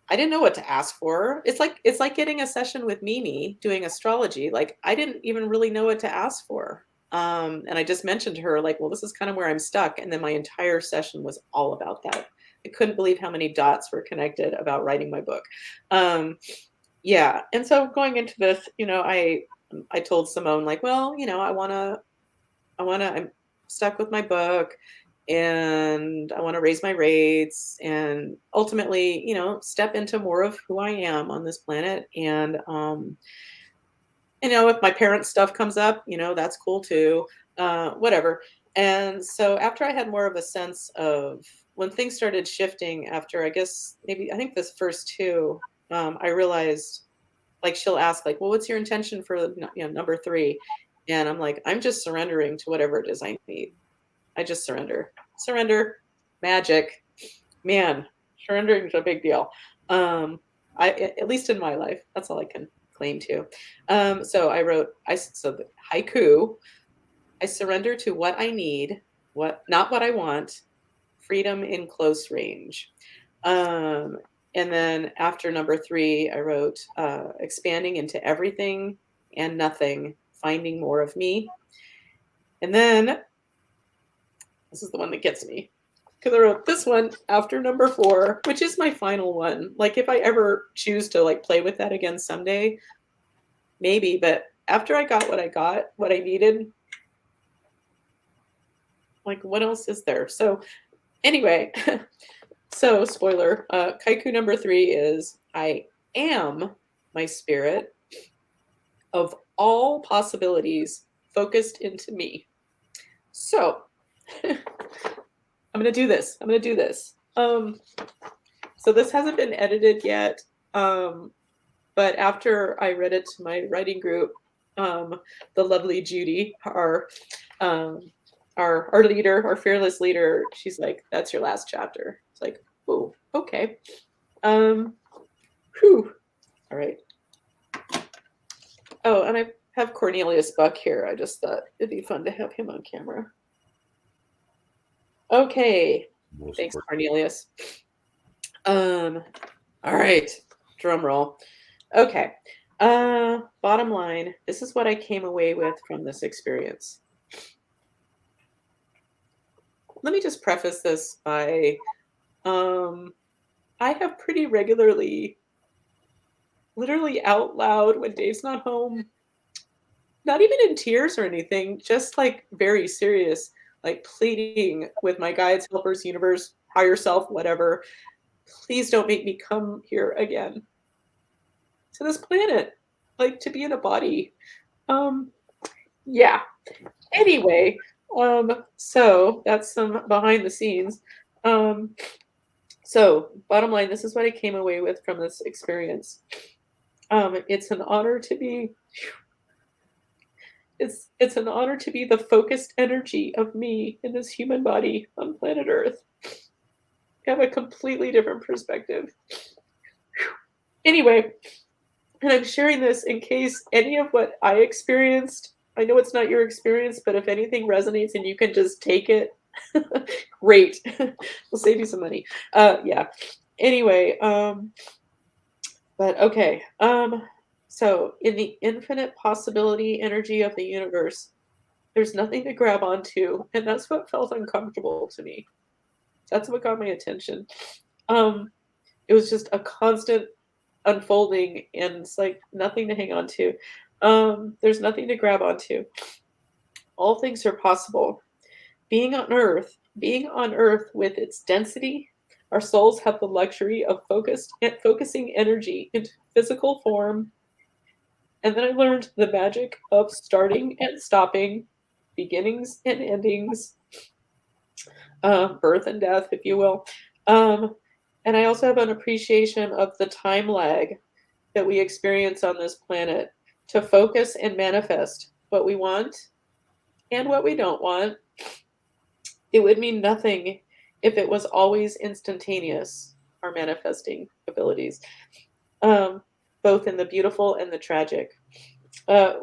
S1: I didn't know what to ask for. It's like getting a session with Mimi doing astrology. Like I didn't even really know what to ask for. And I just mentioned to her, like, well, this is kind of where I'm stuck. And then my entire session was all about that. I couldn't believe how many dots were connected about writing my book. Um, yeah. And so going into this, I told Simone, like, well, I'm stuck with my book and I want to raise my rates and ultimately, step into more of who I am on this planet. And, if my parents' stuff comes up, that's cool too, whatever. And so after I had more of a sense of when things started shifting after, I guess, maybe, I think this first two, I realized like she'll ask like, well, what's your intention for, number three? And I'm like, I'm just surrendering to whatever it is I need. I just surrender. Surrender. Magic. Man, surrendering is a big deal. At least in my life, that's all I can claim to. So I wrote, so the haiku, I surrender to what I need, not what I want, freedom in close range. Um, and then after number three, I wrote, expanding into everything and nothing, finding more of me. And then this is the one that gets me because I wrote this one after number four, which is my final one. Like if I ever choose to like play with that again someday, maybe. But after I got, what I needed, like what else is there? So anyway, so spoiler, kaiku number three is I am my spirit of all possibilities focused into me. So I'm gonna do this. I'm gonna do this. So this hasn't been edited yet, but after I read it to my writing group, the lovely Judy, um, our leader, our fearless leader, she's like, "That's your last chapter." It's like, "Oh, okay." Whew. All right. Oh, and I have Cornelius Buck here. I just thought it'd be fun to have him on camera. Okay.
S2: We'll
S1: Thanks,
S2: support.
S1: Cornelius. Um, all right. Drum roll. Okay. Bottom line, this is what I came away with from this experience. Let me just preface this by um I have pretty regularly, literally out loud when Dave's not home, not even in tears or anything, just like very serious, like pleading with my guides, helpers, universe, higher self, whatever. Please don't make me come here again to this planet, like to be in a body. Um, yeah. Anyway, so that's some behind the scenes. Um, so bottom line, this is what I came away with from this experience. It's an honor to be it's an honor to be the focused energy of me in this human body on planet Earth. I have a completely different perspective. Anyway, and I'm sharing this in case any of what I experienced, I know it's not your experience, but if anything resonates and you can just take it, great. We'll save you some money. Yeah. Anyway, but okay. So in the infinite possibility energy of the universe, there's nothing to grab onto, and that's what felt uncomfortable to me. That's what got my attention. Um, it was just a constant unfolding, and it's like nothing to hang on to. There's nothing to grab onto. All things are possible. Being on Earth with its density, our souls have the luxury of focusing energy into physical form. And then I learned the magic of starting and stopping, beginnings and endings, birth and death, if you will. Um, and I also have an appreciation of the time lag that we experience on this planet to focus and manifest what we want and what we don't want. It would mean nothing if it was always instantaneous, our manifesting abilities, um, both in the beautiful and the tragic.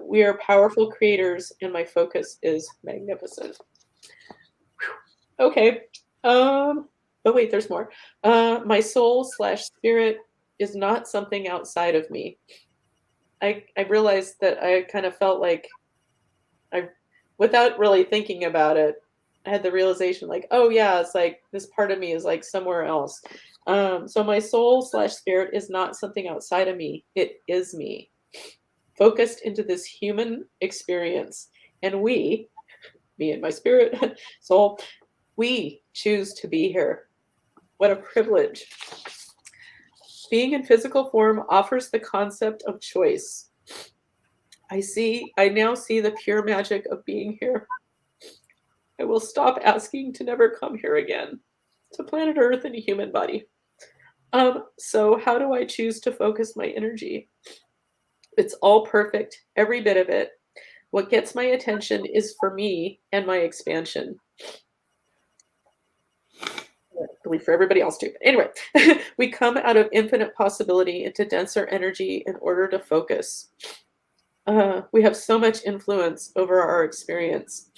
S1: We are powerful creators, and my focus is magnificent. Okay. But wait, there's more. My soul slash spirit is not something outside of me. I realized that I kind of felt like I, without really thinking about it, I had the realization like, oh yeah, it's like this part of me is like somewhere else. So my soul slash spirit is not something outside of me. It is me, focused into this human experience. And we, me and my spirit, soul, we choose to be here. What a privilege. Being in physical form offers the concept of choice. I now see the pure magic of being here. I will stop asking to never come here again, to planet Earth in a human body. So how do I choose to focus my energy? It's all perfect, every bit of it. What gets my attention is for me and my expansion. I believe for everybody else too. But anyway, we come out of infinite possibility into denser energy in order to focus. We have so much influence over our experience.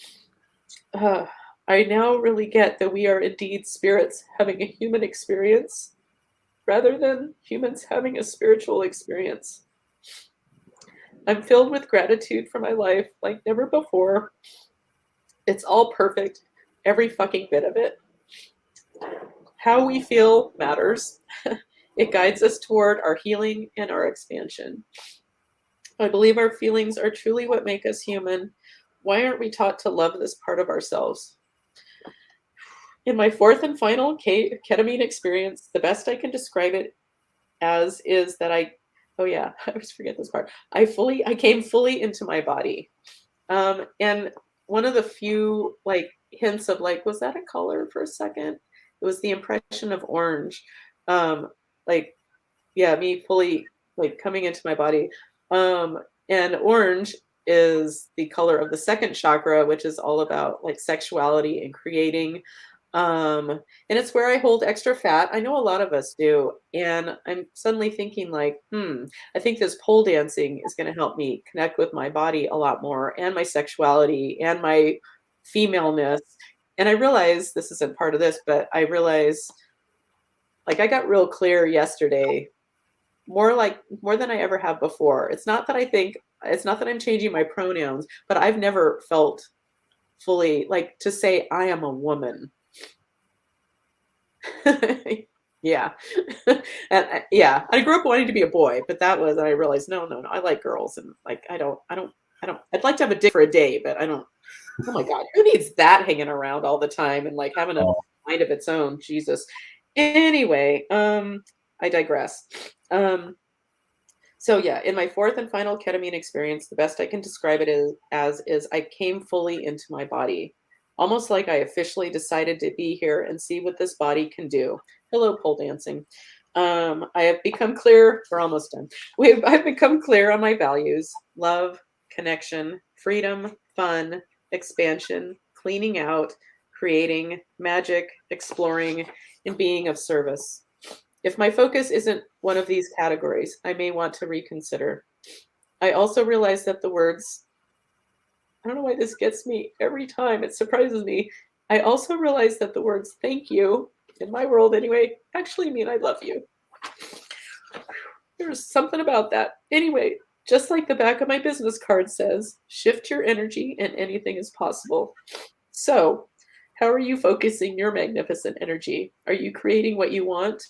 S1: Uh, I now really get that we are indeed spirits having a human experience rather than humans having a spiritual experience. I'm filled with gratitude for my life like never before. It's all perfect, every fucking bit of it. How we feel matters. It guides us toward our healing and our expansion. I believe our feelings are truly what make us human. Why aren't we taught to love this part of ourselves? In my fourth and final ketamine experience, the best I can describe it as is that oh yeah, I always forget this part. I came fully into my body. And one of the few like hints of like, was that a color for a second? It was the impression of orange. Um, like, yeah, me fully like coming into my body. Um, and orange is the color of the second chakra, which is all about like sexuality and creating. Um, and it's where I hold extra fat. I know a lot of us do. And I'm suddenly thinking like, I think this pole dancing is going to help me connect with my body a lot more and my sexuality and my femaleness. And I realize this isn't part of this, but I realize like I got real clear yesterday, more than I ever have before. It's not that I'm changing my pronouns, but I've never felt fully like to say I am a woman. Yeah. Yeah, I grew up wanting to be a boy, but that was I realized no, no, no, I like girls and like I don't I'd like to have a dick for a day, but I don't. Oh my God, who needs that hanging around all the time and like having a
S2: Oh,
S1: mind of its own? Jesus. Anyway, I digress. Um, so yeah, in my fourth and final ketamine experience, the best I can describe it is I came fully into my body, almost like I officially decided to be here and see what this body can do. Hello, pole dancing. I have become clear. We're almost done. I've become clear on my values: love, connection, freedom, fun, expansion, cleaning out, creating, magic, exploring, and being of service. If my focus isn't one of these categories, I may want to reconsider. I also realize that the words, I don't know why this gets me every time, it surprises me. I also realize that the words thank you, in my world anyway, actually mean I love you. There's something about that. Anyway, just like the back of my business card says, shift your energy and anything is possible. So, how are you focusing your magnificent energy? Are you creating what you want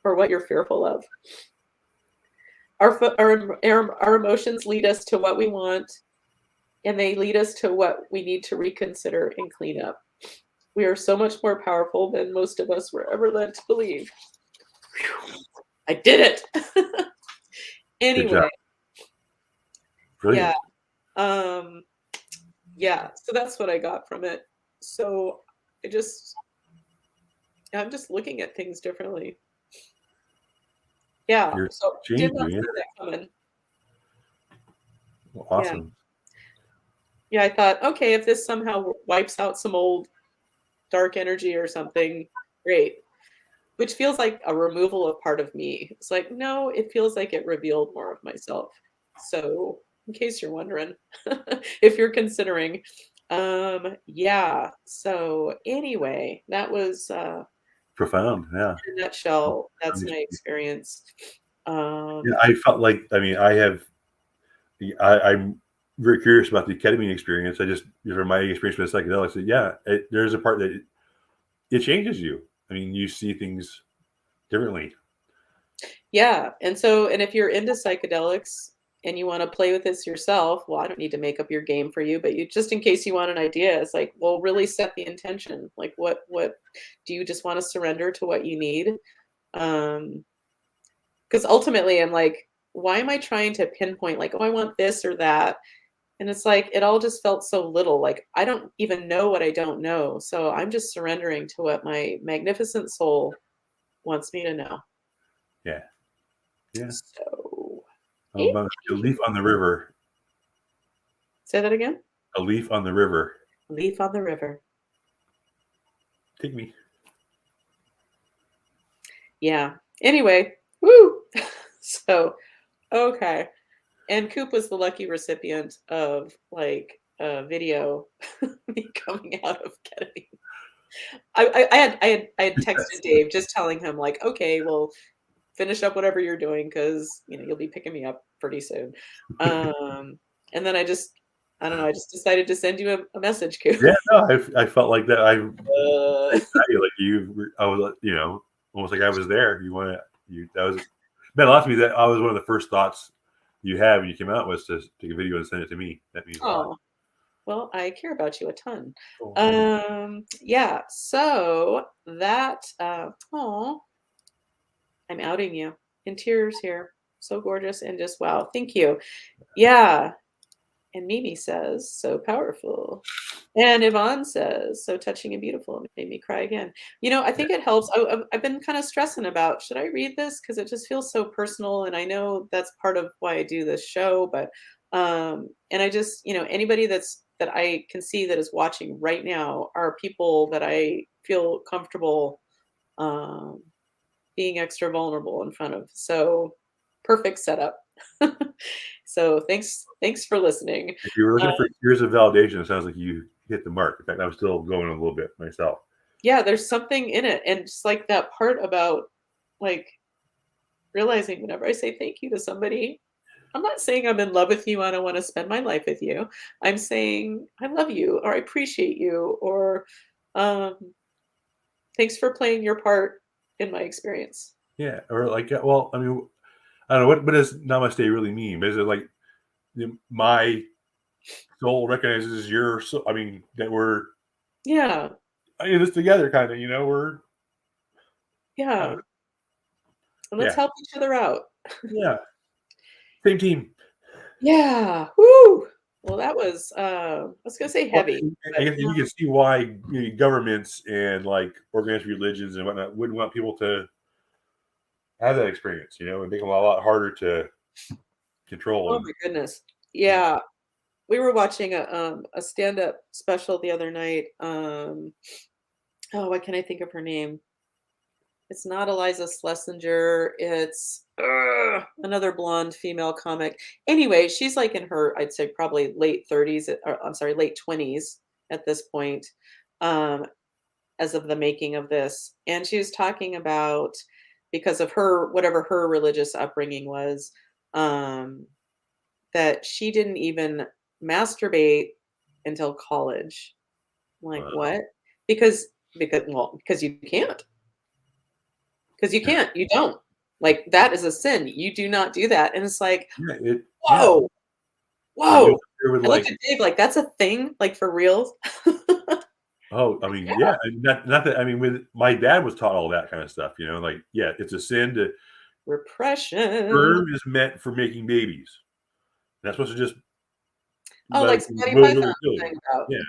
S1: or what you're fearful of? Our emotions lead us to what we want, and they lead us to what we need to reconsider and clean up. We are so much more powerful than most of us were ever led to believe. Whew, I did it.
S2: good job.
S1: Anyway, yeah.
S2: Brilliant.
S1: Um, yeah, so that's what I got from it. So I just I'm just looking at things differently. Yeah,
S2: You're
S1: so did not
S2: changing. Yeah.
S1: see that coming.
S2: Well,
S1: Yeah.
S2: awesome.
S1: Yeah, I thought, okay, if this somehow wipes out some old dark energy or something, great. Which feels like a removal of part of me. It's like, no, it feels like it revealed more of myself. So, in case you're wondering, if you're considering, yeah. So anyway, that was
S2: Profound. Yeah.
S1: in a nutshell. That's my experience.
S2: Yeah.
S1: Um,
S2: I felt like, I mean, I'm very curious about the ketamine experience. I just, from my experience with psychedelics, yeah, there's a part that it changes you. I mean, you see things differently.
S1: yeah, and if you're into psychedelics and you want to play with this yourself, well, I don't need to make up your game for you, but you just in case you want an idea, it's like, well, really set the intention. Like what do you just want to surrender to what you need? Because ultimately I'm like, why am I trying to pinpoint like, oh, I want this or that? And it's like it all just felt so little. Like I don't even know what I don't know. So I'm just surrendering to what my magnificent soul wants me to know.
S2: Yeah. Yeah.
S1: So
S2: A leaf on the river.
S1: say that again.
S2: A leaf on the river.
S1: Leaf on the river.
S2: Take me.
S1: Yeah. Anyway, woo. So, okay. And Koop was the lucky recipient of like a video me coming out of ketamine. I had texted Dave just telling him like, okay, well, finish up whatever you're doing because you'll be picking me up pretty soon. And then I don't know, I just decided to send you a message, Koop.
S2: Yeah, no, I felt like that.
S1: Uh,
S2: Like I was, almost like I was there. That was meant a lot to me. That I was one of the first thoughts you had when you came out was to take a video and send it to me. That means a lot.
S1: oh, well, I care about you a ton.
S2: Oh, thank you.
S1: Yeah, so that, oh, I'm outing you in tears here. So gorgeous and just wow. Thank you. Yeah. And Mimi says, so powerful. And Yvonne says, so touching and beautiful. It made me cry again. I
S2: Yeah,
S1: think it helps. I've been kind of stressing about should I read this? Because it just feels so personal. And I know that's part of why I do this show. But, and I just, anybody that I can see that is watching right now are people that I feel comfortable um, being extra vulnerable in front of. So perfect setup. So thanks for listening.
S2: if you were looking for years of validation, it sounds like you hit the mark. In fact, I'm still going a little bit myself.
S1: Yeah, there's something in it, and just like that part about like realizing whenever I say thank you to somebody, I'm not saying I'm in love with you, I don't want to spend my life with you. I'm saying I love you or I appreciate you or um, thanks for playing your part in my experience.
S2: Yeah, or like, well, I mean, I don't know what does namaste really mean. Is it like my soul recognizes your soul? I mean, that we're
S1: Yeah,
S2: in this together, kind of. You know, we're
S1: yeah. And let's
S2: yeah,
S1: help each other out.
S2: yeah, same team.
S1: Yeah. Woo. Well, that was I was gonna say
S2: Well,
S1: heavy, but
S2: and you can see why governments and like organized religions and whatnot wouldn't want people to have that experience. You know, and make them a lot harder to control.
S1: oh
S2: And
S1: my goodness.
S2: yeah,
S1: Yeah. We were watching a stand-up special the other night. Oh, what can I think of her name? It's not Eliza Schlesinger. It's another blonde female comic. Anyway, she's like in her, I'd say probably late 30s, or I'm sorry, late 20s at this point, um, as of the making of this. And she was talking about because of her, whatever her religious upbringing was, um, that she didn't even masturbate until college. I'm like,
S2: wow.
S1: what? Because because you can't. Because you can't, you don't. Like, that is a sin. You do not do that. And it's like,
S2: Yeah, yeah.
S1: whoa,
S2: And you
S1: whoa.
S2: there with
S1: I looked
S2: like,
S1: at Dave like, that's a thing, like for reals.
S2: oh, I mean,
S1: Yeah.
S2: yeah, and not that I mean, with my dad was taught all that kind of stuff. You know, like yeah, it's a sin to
S1: Repression.
S2: sperm is meant for making babies. That's supposed to just
S1: Oh,
S2: let
S1: like Monty Python was
S2: go.
S1: saying about
S2: Yeah,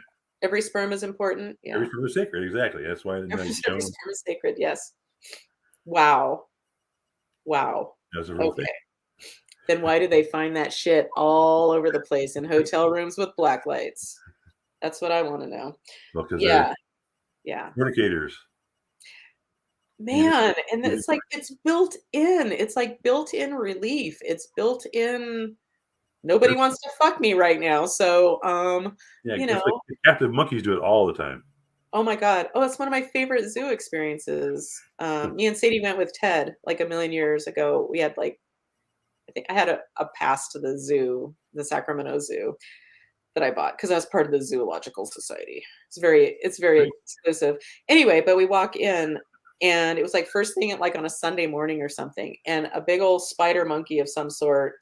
S1: every sperm is important.
S2: every
S1: Yeah.
S2: sperm is sacred. Exactly. That's why
S1: Every
S2: like, you
S1: every
S2: know,
S1: sperm is sacred. Yes. Wow. Wow.
S2: that's a real thing.
S1: Okay. Then why do they find that shit all over the place in hotel rooms with black lights? That's what I want to know.
S2: Well, because they're
S1: Yeah. Yeah.
S2: fornicators. Even
S1: Man, and
S2: even
S1: it's like it's built in. It's like built-in relief. It's built in nobody
S2: that's
S1: wants to fuck me right now. So,
S2: yeah,
S1: you
S2: it's like
S1: know,
S2: the captive monkeys do it all the time.
S1: oh my God. Oh, it's one of my favorite zoo experiences. Me and Sadie went with Ted like a million years ago. We had like I think I had a pass to the zoo, the Sacramento Zoo that I bought because I was part of the Zoological Society. It's very
S2: Right?
S1: exclusive. Anyway, but we walk in and it was like first thing at like on a Sunday morning or something, and a big old spider monkey of some sort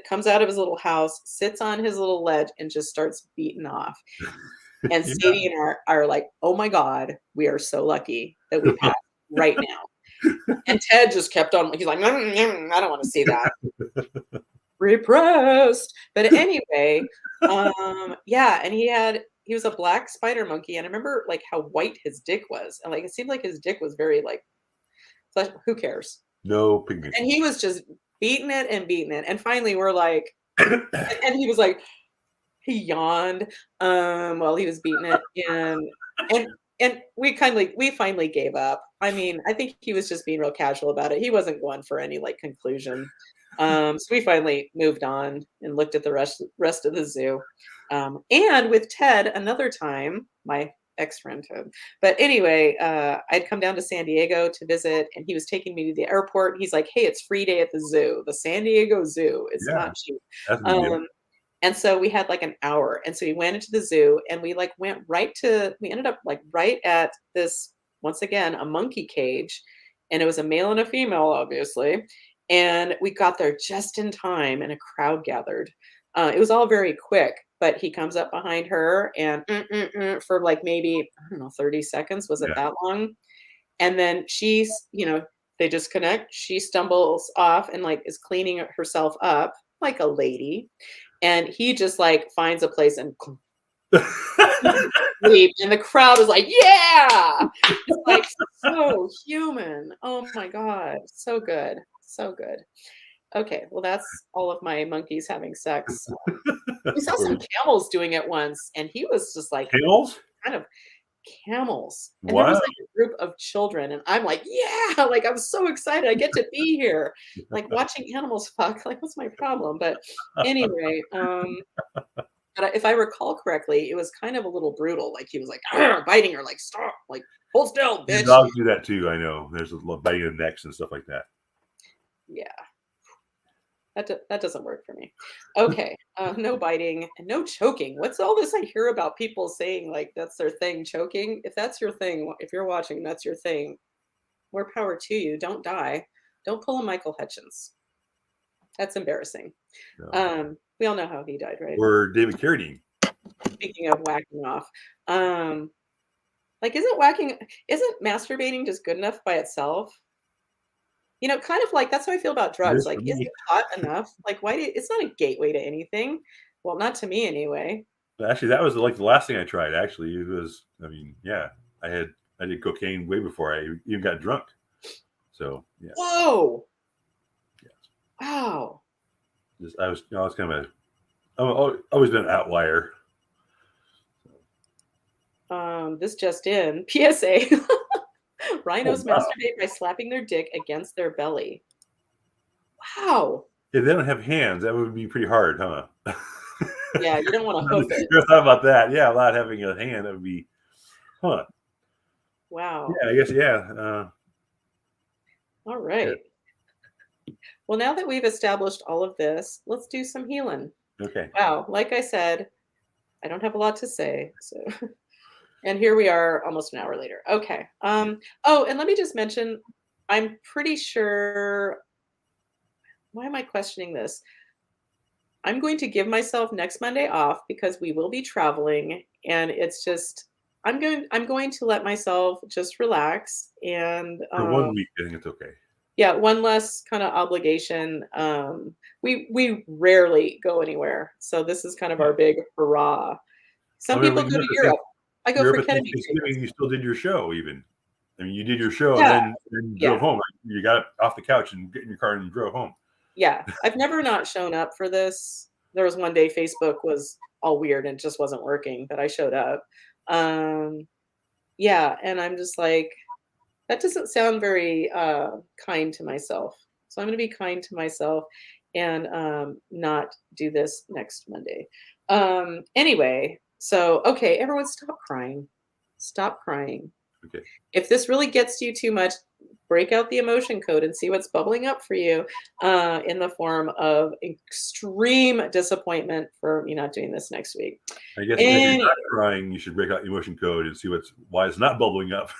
S1: comes out of his little house, sits on his little ledge, and just starts beating off. And
S2: Yeah.
S1: Sadie and I are like, oh my God, we are so lucky that we passed right now. And Ted just kept on, he's like, I don't want to see that. Repressed. But anyway, yeah, and he was a black spider monkey, and I remember like how white his dick was, and like it seemed like his dick was very like who cares?
S2: No pygmies.
S1: And he was just beating it and beating it, and finally we're like, and he was like, he yawned while he was beating it, and and we finally gave up. I mean, I think he was just being real casual about it. He wasn't going for any like conclusion. So we finally moved on and looked at the rest of the zoo. And with Ted, another time, my ex-friend Ted. But anyway, I'd come down to San Diego to visit, and he was taking me to the airport. He's like, "Hey, it's free day at the zoo, the San Diego Zoo. It's
S2: Yeah,
S1: not cheap."
S2: that's a big deal.
S1: Um, and so we had like an hour. And so we went into the zoo and we like went we ended up like right at this, once again, a monkey cage. And it was a male and a female, obviously. And we got there just in time and a crowd gathered. It was all very quick, but he comes up behind her and for like maybe, I don't know, 30 seconds. Was it
S2: Yeah.
S1: that long? And then they just connect. She stumbles off and like is cleaning herself up like a lady. And he just like finds a place and sleep. And the crowd is like, yeah. It's like so human. Oh my God. So good. So good. Okay. Well, that's all of my monkeys having sex. We saw some camels doing it once, and he was just like
S2: Camels?
S1: kind of camels. And there was
S2: Wow.
S1: like a group of children, and I'm like, yeah, like I'm so excited. I get to be here. Like watching animals fuck. Like, what's my problem? But anyway, But if I recall correctly, it was kind of a little brutal. Like he was like "Arr," biting her, like stop, like hold still,
S2: Your
S1: bitch.
S2: dogs do that too. I know. There's a lot biting the necks and stuff like that.
S1: Yeah, that doesn't work for me. Okay, no biting and no choking. What's all this I hear about people saying like that's their thing, choking? If that's your thing, if you're watching, that's your thing. More power to you. Don't die. Don't pull a Michael Hutchins. That's embarrassing.
S2: So,
S1: We all know how he died, right?
S2: or David Carradine.
S1: Speaking of whacking off, um, like isn't masturbating just good enough by itself? You know, kind of like that's how I feel about
S2: It
S1: drugs.
S2: is
S1: Like,
S2: for
S1: is
S2: me.
S1: it hot enough? Like, why do it's not a gateway to anything. Well, not to me anyway.
S2: But actually, that was like the last thing I tried. Actually, it was. I mean, yeah, I did cocaine way before I even got drunk. So yeah,
S1: Whoa!
S2: yeah.
S1: Wow.
S2: I was, I was kind of always been an outlier.
S1: This just in. PSA.
S2: Oh
S1: Rhinos
S2: wow!
S1: masturbate by slapping their dick against their belly. Wow.
S2: If they don't have hands, that would be pretty hard, huh?
S1: Yeah, you don't want to hoof it.
S2: Never thought about that. Yeah, without having a hand, that would be, huh?
S1: Wow.
S2: Yeah, I guess. Yeah.
S1: All
S2: Yeah.
S1: right. Well, now that we've established all of this, let's do some healing.
S2: Okay.
S1: Wow. Like I said, I don't have a lot to say. So, and here we are almost an hour later. Okay. Oh, and let me just mention, I'm pretty sure, why am I questioning this? I'm going to give myself next Monday off because we will be traveling and it's just I'm going to let myself just relax and
S2: For 1 week, I think it's okay.
S1: yeah, one less kind of obligation. We rarely go anywhere. So this is kind of
S2: Yeah.
S1: our big hurrah.
S2: I
S1: Some
S2: mean,
S1: people
S2: when
S1: go
S2: you
S1: to
S2: went to
S1: Europe. I go
S2: Europe
S1: for
S2: at
S1: ketamine
S2: Thanksgiving,
S1: treatments.
S2: you still did your show. Even, I mean, you did your show and
S1: Yeah,
S2: then
S1: yeah,
S2: drove home. Like, you got off the couch and get in your car and drove home.
S1: yeah. I've never not shown up for this. There was one day Facebook was all weird and just wasn't working, but I showed up. Um, yeah, and I'm just like, that doesn't sound very kind to myself. So I'm going to be kind to myself and not do this next Monday. Anyway, so okay, everyone, stop crying. Stop crying.
S2: Okay.
S1: If this really gets to you too much, break out the emotion code and see what's bubbling up for you in the form of extreme disappointment for me not doing this next week.
S2: I guess if you're
S1: And
S2: not crying, you should break out the emotion code and see why it's not bubbling up.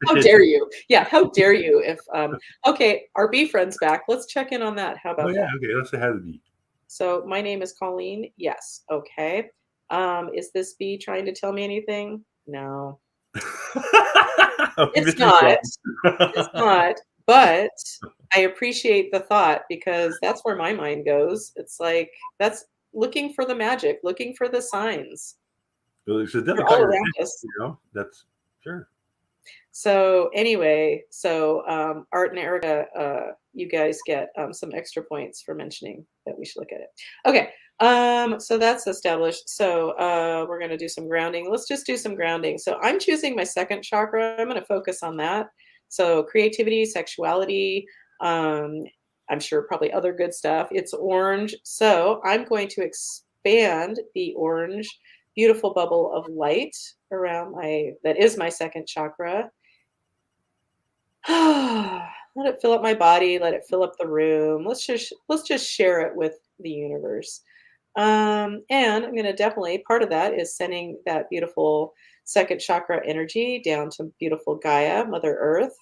S1: how dare you? Yeah, how dare you? If okay, our bee friend's back. Let's check in on that. How
S2: Oh
S1: about
S2: yeah,
S1: that?
S2: okay. Let's say hi to the bee.
S1: So my name is Colleen. Yes. Okay. Is this bee trying to tell me anything? No.
S2: Oh, you
S1: It's
S2: missed your
S1: not. It's
S2: song.
S1: not. But I appreciate the thought because that's where my mind goes. It's like that's looking for the magic, looking for the signs.
S2: Well, it should definitely
S1: They're
S2: caught
S1: all
S2: your
S1: around
S2: attention.
S1: us.
S2: That's sure.
S1: So anyway, so Art and Erica, you guys get some extra points for mentioning that we should look at it. Okay, so that's established. So we're gonna do some grounding. Let's just do some grounding. So I'm choosing my second chakra. I'm gonna focus on that. So creativity, sexuality. Um, I'm sure probably other good stuff. It's orange. So I'm going to expand the orange, beautiful bubble of light around that is my second chakra. Let it fill up my body, let it fill up the room. Let's just share it with the universe. And I'm gonna definitely part of that is sending that beautiful second chakra energy down to beautiful Gaia, Mother Earth.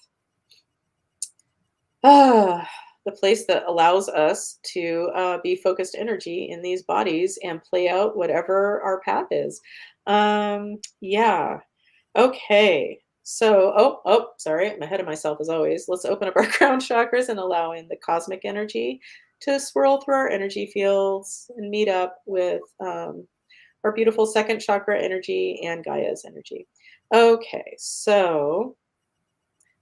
S1: Ah, the place that allows us to be focused energy in these bodies and play out whatever our path is. Yeah. Okay. So, sorry, I'm ahead of myself as always. Let's open up our crown chakras and allow in the cosmic energy to swirl through our energy fields and meet up with our beautiful second chakra energy and Gaia's energy. Okay, so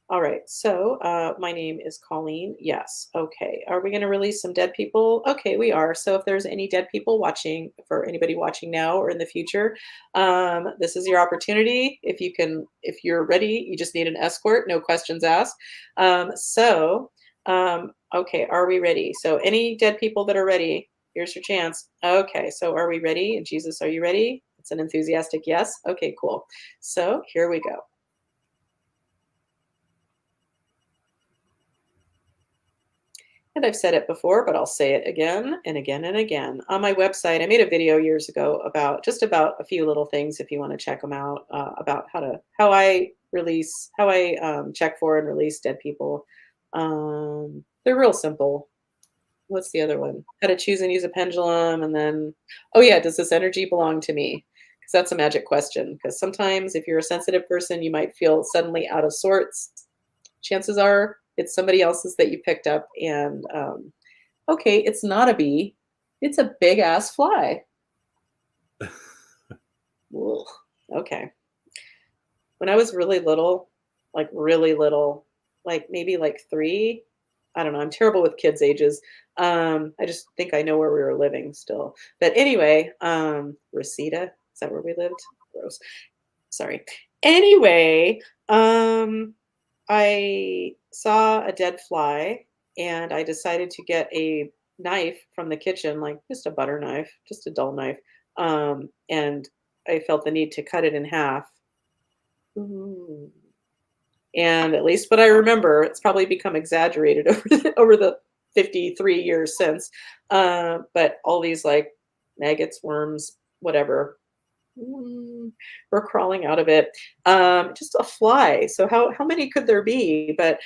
S1: all right. So, my name is Colleen. Yes. Okay. Are we going to release some dead people? Okay, we are. So, if there's any dead people watching, for anybody watching now or in the future, this is your opportunity. If you're ready, you just need an escort. No questions asked. Okay. Are we ready? So, any dead people that are ready? Here's your chance. Okay, so are we ready? And Jesus, are you ready? It's an enthusiastic yes. Okay, cool. So here we go. And I've said it before, but I'll say it again and again and again. On my website, I made a video years ago about a few little things if you want to check them out, about how I release, how I check for and release dead people. They're real simple. What's the other one? How to choose and use a pendulum, and then, oh yeah, does this energy belong to me? Because that's a magic question. Because sometimes if you're a sensitive person, you might feel suddenly out of sorts. Chances are it's somebody else's that you picked up, and okay, it's not a bee, it's a big ass fly. Ugh. Okay. When I was really little, like maybe like 3, I don't know, I'm terrible with kids' ages. I just think I know where we were living still. But anyway, Reseda, is that where we lived? Gross. Sorry. Anyway, I saw a dead fly and I decided to get a knife from the kitchen, like just a butter knife, just a dull knife. And I felt the need to cut it in half. Ooh. And at least what I remember, it's probably become exaggerated over the 53 years since. But all these like maggots, worms, whatever, were crawling out of it. Just a fly. So how many could there be? But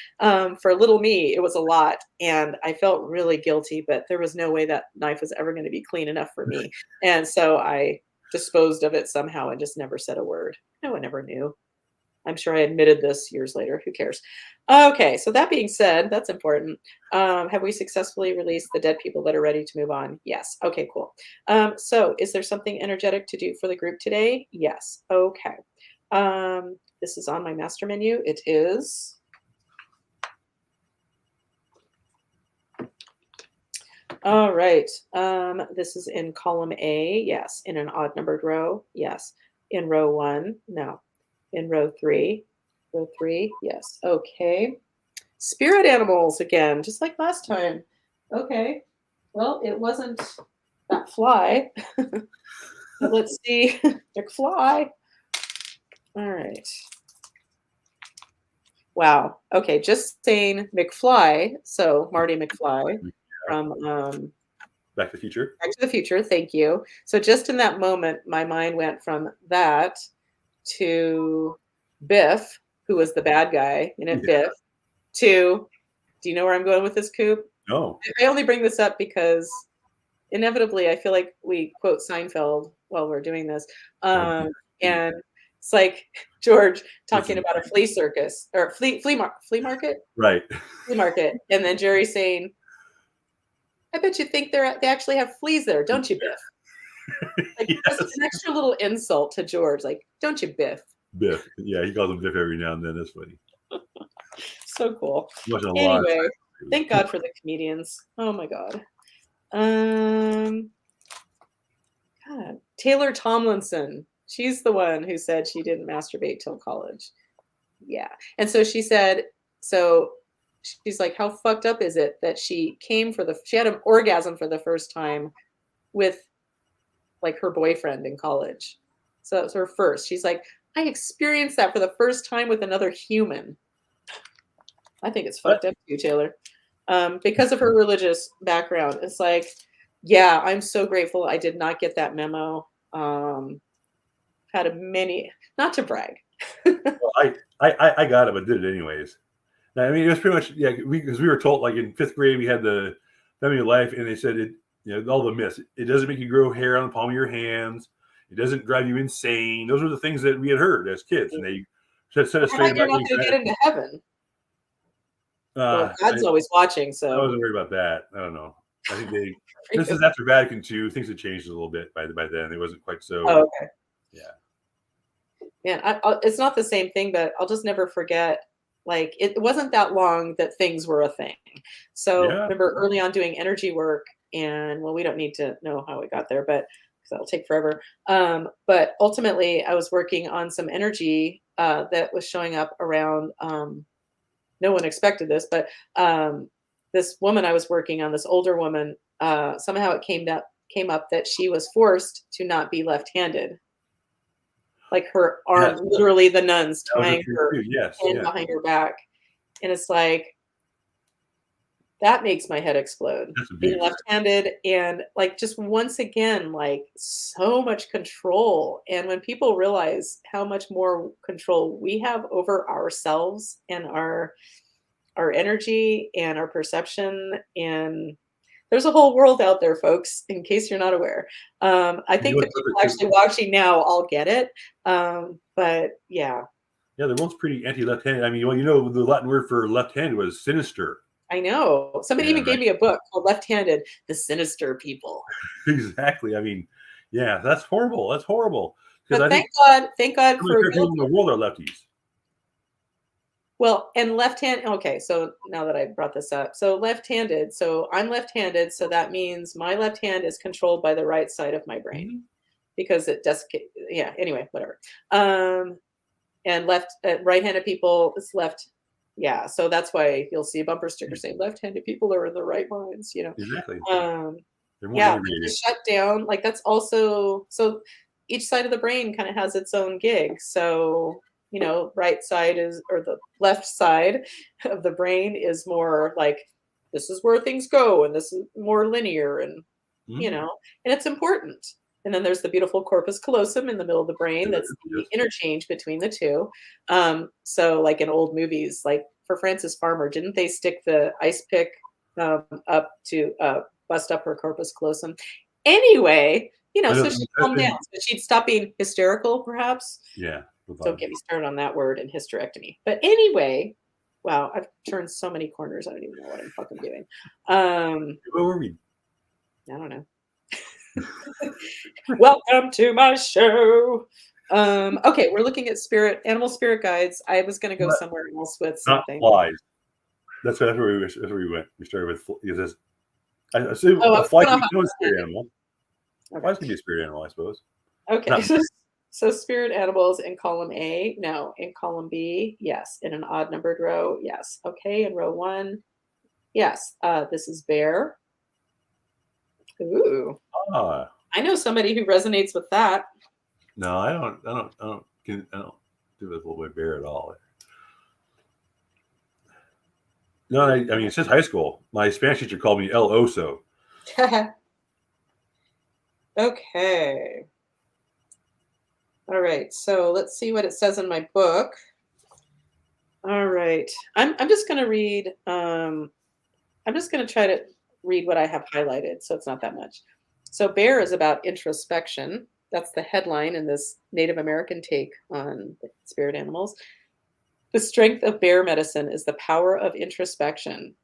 S1: for little me, it was a lot, and I felt really guilty. But there was no way that knife was ever going to be clean enough for me, and so I disposed of it somehow and just never said a word. No one ever knew. I'm sure I admitted this years later. Who cares? Okay, so that being said, that's important. Have we successfully released the dead people that are ready to move on? Yes. Okay, cool. So is there something energetic to do for the group today? Yes. Okay. This is on my master menu. It is. All right. This is in column A. Yes. In an odd numbered row. Yes. In row 1. No. In row 3. Row 3. Yes. Okay. Spirit animals again, just like last time. Okay. Well, it wasn't that fly. But let's see. McFly. All right. Wow. Okay. Just saying McFly. So Marty McFly from
S2: Back to the Future.
S1: Back to the Future. Thank you. So just in that moment, my mind went from that to Biff, who was the bad guy in it, Biff, to, do you know where I'm going with this, Coop?
S2: No.
S1: I only bring this up because inevitably I feel like we quote Seinfeld while we're doing this. And it's like George talking about a flea circus or flea market?
S2: Right.
S1: Flea market. And then Jerry saying, I bet you think they actually have fleas there, don't you, Biff? Like
S2: Yes.
S1: just an extra little insult to George, like, don't you, Biff?
S2: Biff. Yeah, he calls him Biff every now and then. That's funny.
S1: So cool.
S2: Watching a lot.
S1: Anyway, thank God for the comedians. Oh my God. God, Taylor Tomlinson. She's the one who said she didn't masturbate till college. Yeah. And so she said, so she's like, how fucked up is it that she had an orgasm for the first time with like her boyfriend in college. So that was her first. She's like, I experienced that for the first time with another human. I think it's fucked up to you, Taylor. Because of her religious background. It's like, yeah, I'm so grateful I did not get that memo. Not to brag.
S2: Well, I got it, but did it anyways. I mean, it was pretty much, yeah, because we were told, like in 5th grade, we had the Family of Life, and they said it, all the myths. It doesn't make you grow hair on the palm of your hands. It doesn't drive you insane. Those were the things that we had heard as kids, and they set us straight.
S1: You're not going to get into heaven. Well, God's always watching, so
S2: I wasn't worried about that. I don't know. I think this is after Vatican II. Things had changed a little bit by then. It wasn't quite so.
S1: Oh, okay.
S2: Yeah.
S1: Man, it's not the same thing, but I'll just never forget. Like, it wasn't that long that things were a thing. So remember early on doing energy work, and well, we don't need to know how we got there, but because that'll take forever. But ultimately, I was working on some energy that was showing up around. No one expected this, but this woman I was working on, this older woman, somehow it came up that she was forced to not be left-handed. Like her arm,
S2: Yes,
S1: literally the nuns
S2: that was a
S1: tying
S2: truth
S1: her
S2: too. Yes,
S1: hand
S2: yeah.
S1: behind her back. And it's like, that makes my head explode.
S2: That's
S1: Being
S2: abuse.
S1: left-handed and, like, just once again, like, so much control, and when people realize how much more control we have over ourselves and our energy and our perception, and there's a whole world out there, folks, in case you're not aware. I
S2: You know
S1: think the
S2: what's
S1: people
S2: perfect too?
S1: actually watching now all get it, but yeah,
S2: Yeah, the world's pretty anti-left-handed. I mean, well, the Latin word for left-handed was sinister.
S1: I know. Somebody
S2: Yeah,
S1: even gave
S2: right.
S1: me a book called Left-Handed: The Sinister People.
S2: Exactly. I mean, yeah, that's horrible. That's horrible. Because
S1: But
S2: I think
S1: thank God
S2: some of
S1: for
S2: the favorite
S1: real.
S2: people in the world are lefties.
S1: Well, and left-hand okay, so now that I brought this up. So left-handed, so I'm left-handed, so that means my left hand is controlled by the right side of my brain
S2: Mhm.
S1: because it does yeah, anyway, whatever. And right-handed people, it's left. Yeah, so that's why you'll see a bumper sticker saying left-handed people are in the right minds, you know.
S2: Exactly.
S1: Um,
S2: They're more
S1: yeah, but the
S2: integrated.
S1: shutdown, like that's also so each side of the brain kind of has its own gig. So, right side is or the left side of the brain is more like this is where things go and this is more linear and you
S2: Mhm.
S1: know, and it's important. And then there's the beautiful corpus callosum in the middle of the brain that's the
S2: Yes.
S1: interchange between the two. So like in old movies, like for Frances Farmer, didn't they stick the ice pick up to bust up her corpus callosum? Anyway,
S2: I know.
S1: so she'd calm down. So she'd stop being hysterical, perhaps.
S2: Yeah. The
S1: Don't
S2: vibe.
S1: get me started on that word and hysterectomy. But anyway, wow, I've turned so many corners. I don't even know what I'm fucking doing.
S2: Where were we?
S1: I don't know. Welcome to my show. Okay, we're looking at animal spirit guides. I was going to go
S2: Not
S1: somewhere else with
S2: not
S1: something.
S2: flies. That's where we went. We started with because I assume
S1: Oh, I
S2: a
S1: was
S2: fly
S1: going
S2: can
S1: off
S2: be
S1: on
S2: a spirit animal.
S1: okay.
S2: Flies can be a spirit animal, I suppose.
S1: Okay.
S2: Not
S1: So spirit animals in column A, no. In column B, yes. In an odd numbered row, yes. Okay. In row 1, yes. This is bear. Ooh,
S2: ah.
S1: I know somebody who resonates with that.
S2: No, I don't. I don't do with a little bit bear at all. No, I mean since high school, my Spanish teacher called me El Oso.
S1: Okay. All right. So let's see what it says in my book. All right. I'm just going to read. I'm just going to try to read what I have highlighted, so it's not that much. So bear is about introspection. That's the headline in this Native American take on spirit animals. The strength of bear medicine is the power of introspection.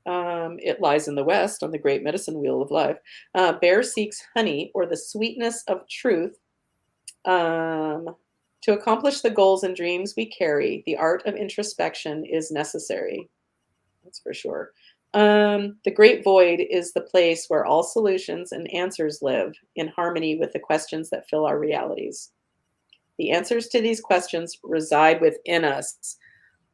S1: It lies in the West on the great medicine wheel of life. Bear seeks honey or the sweetness of truth. To accomplish the goals and dreams we carry, the art of introspection is necessary. That's for sure. The great void is the place where all solutions and answers live in harmony with the questions that fill our realities. The answers to these questions reside within us.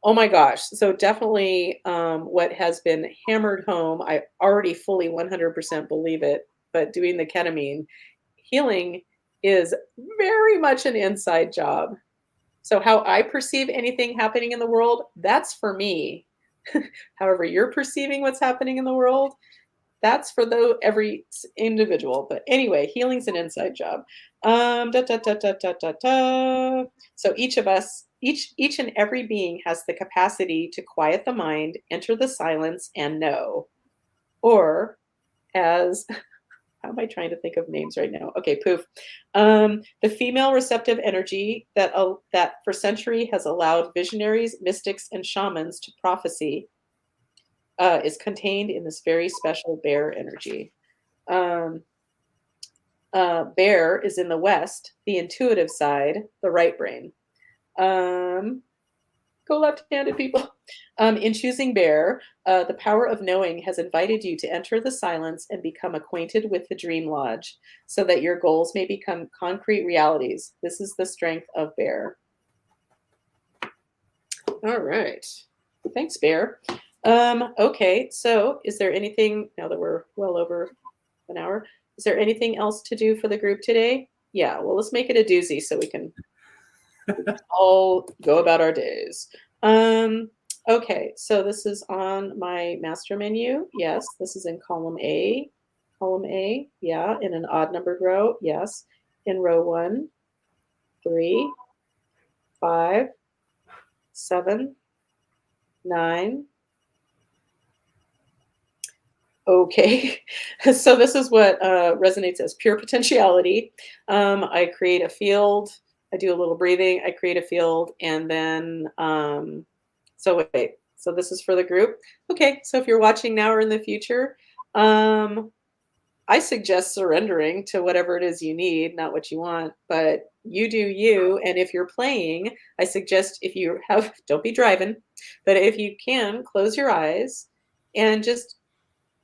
S1: Oh my gosh. So, definitely what has been hammered home. I already fully 100% believe it, but doing the ketamine healing is very much an inside job. So, how I perceive anything happening in the world, that's for me. However, you're perceiving what's happening in the world, that's for every individual. But anyway, healing's an inside job. Da, da, da, da, da, da, da. So each of us, each and every being has the capacity to quiet the mind, enter the silence, and know. Or as how am I trying to think of names right now? Okay, poof. The female receptive energy that for century has allowed visionaries, mystics, and shamans to prophecy is contained in this very special bear energy. Um, bear is in the west, the intuitive side, the right brain. Um, Go left-handed people. In choosing bear, the power of knowing has invited you to enter the silence and become acquainted with the dream lodge so that your goals may become concrete realities. This is the strength of bear. All right. Thanks, bear. Okay, so is there anything, now that we're well over an hour, is there anything else to do for the group today? Yeah, well, let's make it a doozy so we can all go about our days. Um, okay, so this is on my master menu. Yes, this is in column A. Column A, yeah, in an odd numbered row. Yes, in row 1, 3, 5, 7, 9. Okay, so this is what resonates as pure potentiality. I create a field. I do a little breathing. I create a field, and then so wait. So this is for the group. Okay, so if you're watching now or in the future, um, I suggest surrendering to whatever it is you need, not what you want, but you do you. And if you're playing, I suggest if you have, don't be driving, but if you can, close your eyes and just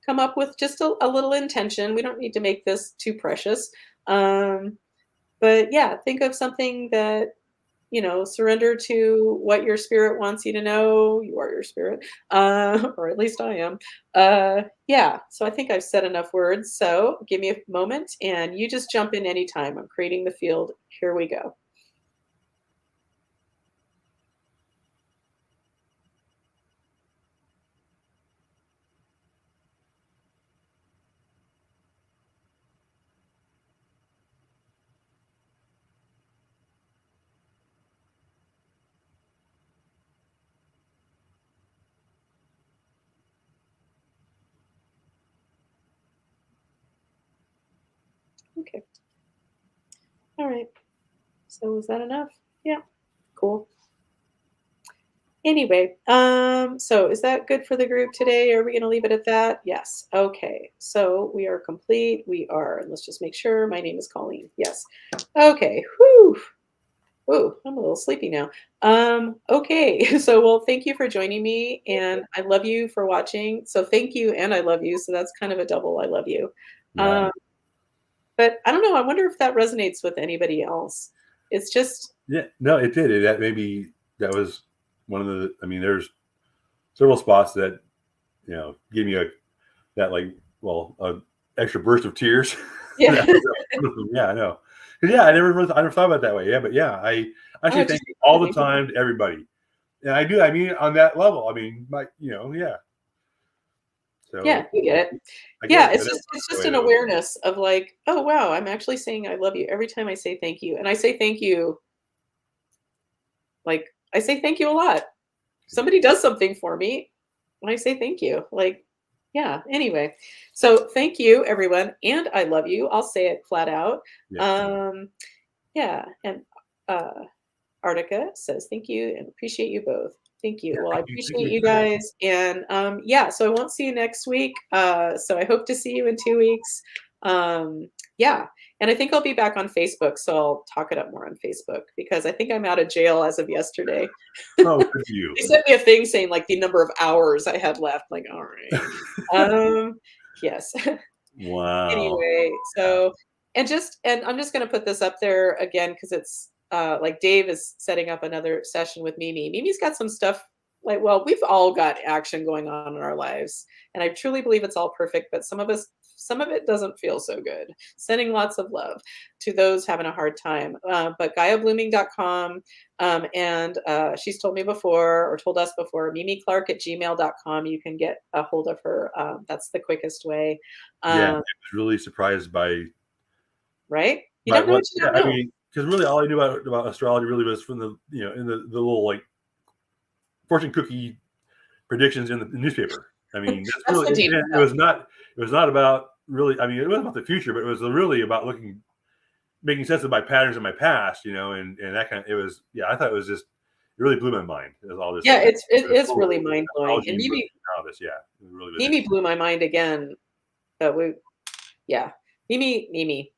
S1: come up with just a little intention. We don't need to make this too precious. Um, but yeah, think of something that, surrender to what your spirit wants you to know. You are your spirit, or at least I am. Yeah, so I think I've said enough words. So give me a moment and you just jump in anytime. I'm creating the field. Here we go. Okay. All right. So is that enough? Yeah. Cool. Anyway, so is that good for the group today? Are we going to leave it at that? Yes. Okay. So we are complete. We are. Let's just make sure. My name is Colleen. Yes. Okay. Whew. Whoa, I'm a little sleepy now. Okay. So, well, thank you for joining me, and I love you for watching. So, thank you, and I love you. So that's kind of a double. I love you.
S2: Yeah.
S1: Um, but I don't know. I wonder if that resonates with anybody else. It's just,
S2: Yeah. No, it did. That maybe that was one of the. I mean, there's several spots that give me that like a extra burst of tears.
S1: yeah.
S2: That was one of them. Yeah, I know. 'Cause, yeah, I never thought about it that way. Yeah, but yeah, I
S1: Oh,
S2: say
S1: it just
S2: thank you all the
S1: thank you.
S2: time to everybody, and I do. I mean, on that level. I mean, yeah.
S1: Yeah,
S2: So
S1: you get it.
S2: I get
S1: Yeah,
S2: it. I never thought
S1: it's
S2: that
S1: just
S2: way
S1: an
S2: though.
S1: awareness of like, oh wow, I'm actually saying I love you every time I say thank you, and I say thank you. Like I say thank you a lot. Somebody does something for me, and I say thank you. Like, yeah, anyway. So thank you, everyone, and I love you. I'll say it flat out.
S2: Yeah.
S1: Um, yeah, and uh Artica says thank you and appreciate you both. Thank you.
S2: Yeah.
S1: Well, I
S2: Thank you. Thank
S1: appreciate
S2: you.
S1: you guys. And yeah, so I won't see you next week. So I hope to see you in 2 weeks. Yeah. And I think I'll be back on Facebook. So I'll talk it up more on Facebook because I think I'm out of jail as of yesterday.
S2: Oh, good for you.
S1: They sent me a thing saying like the number of hours I had left. Like, all right. Yes.
S2: Wow.
S1: Anyway,
S2: Yeah.
S1: so and I'm just gonna put this up there again because it's like Dave is setting up another session with Mimi. Mimi's got some stuff like, well, we've all got action going on in our lives, and I truly believe it's all perfect, but some of it doesn't feel so good. Sending lots of love to those having a hard time. But GaiaBlooming.com, and she's told me before, or told us before, MimiClark@gmail.com. You can get a hold of her. That's the quickest way.
S2: Yeah. I
S1: Um,
S2: was really surprised
S1: right? You
S2: by
S1: don't know
S2: what.
S1: what you
S2: Yeah.
S1: don't
S2: I
S1: know.
S2: mean, because really all I knew about astrology really was from the in the little like fortune cookie predictions in the newspaper. I mean, that's
S1: That's
S2: really
S1: the deep
S2: it
S1: stuff.
S2: was not about really. I mean, it was about the future, but it was really about making sense of my patterns in my past, and that kind of. It was I thought it was just it really blew my mind. It was all this
S1: Yeah,
S2: like
S1: it
S2: this
S1: is
S2: total
S1: really mind blowing. And
S2: astrology was all this. Yeah, it really was
S1: Mimi
S2: interesting.
S1: blew my mind again. But yeah, Mimi.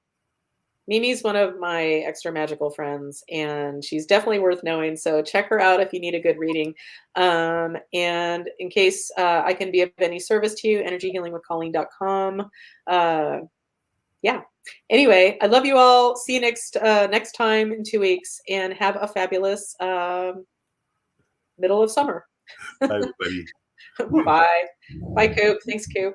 S1: Mimi's one of my extra magical friends, and she's definitely worth knowing. So check her out if you need a good reading. And in case I can be of any service to you, energyhealingwithcolleen.com. Yeah. Anyway, I love you all. See you next time in 2 weeks, and have a fabulous middle of summer.
S2: Bye, everybody.
S1: Bye. Bye, Coop. Thanks, Coop.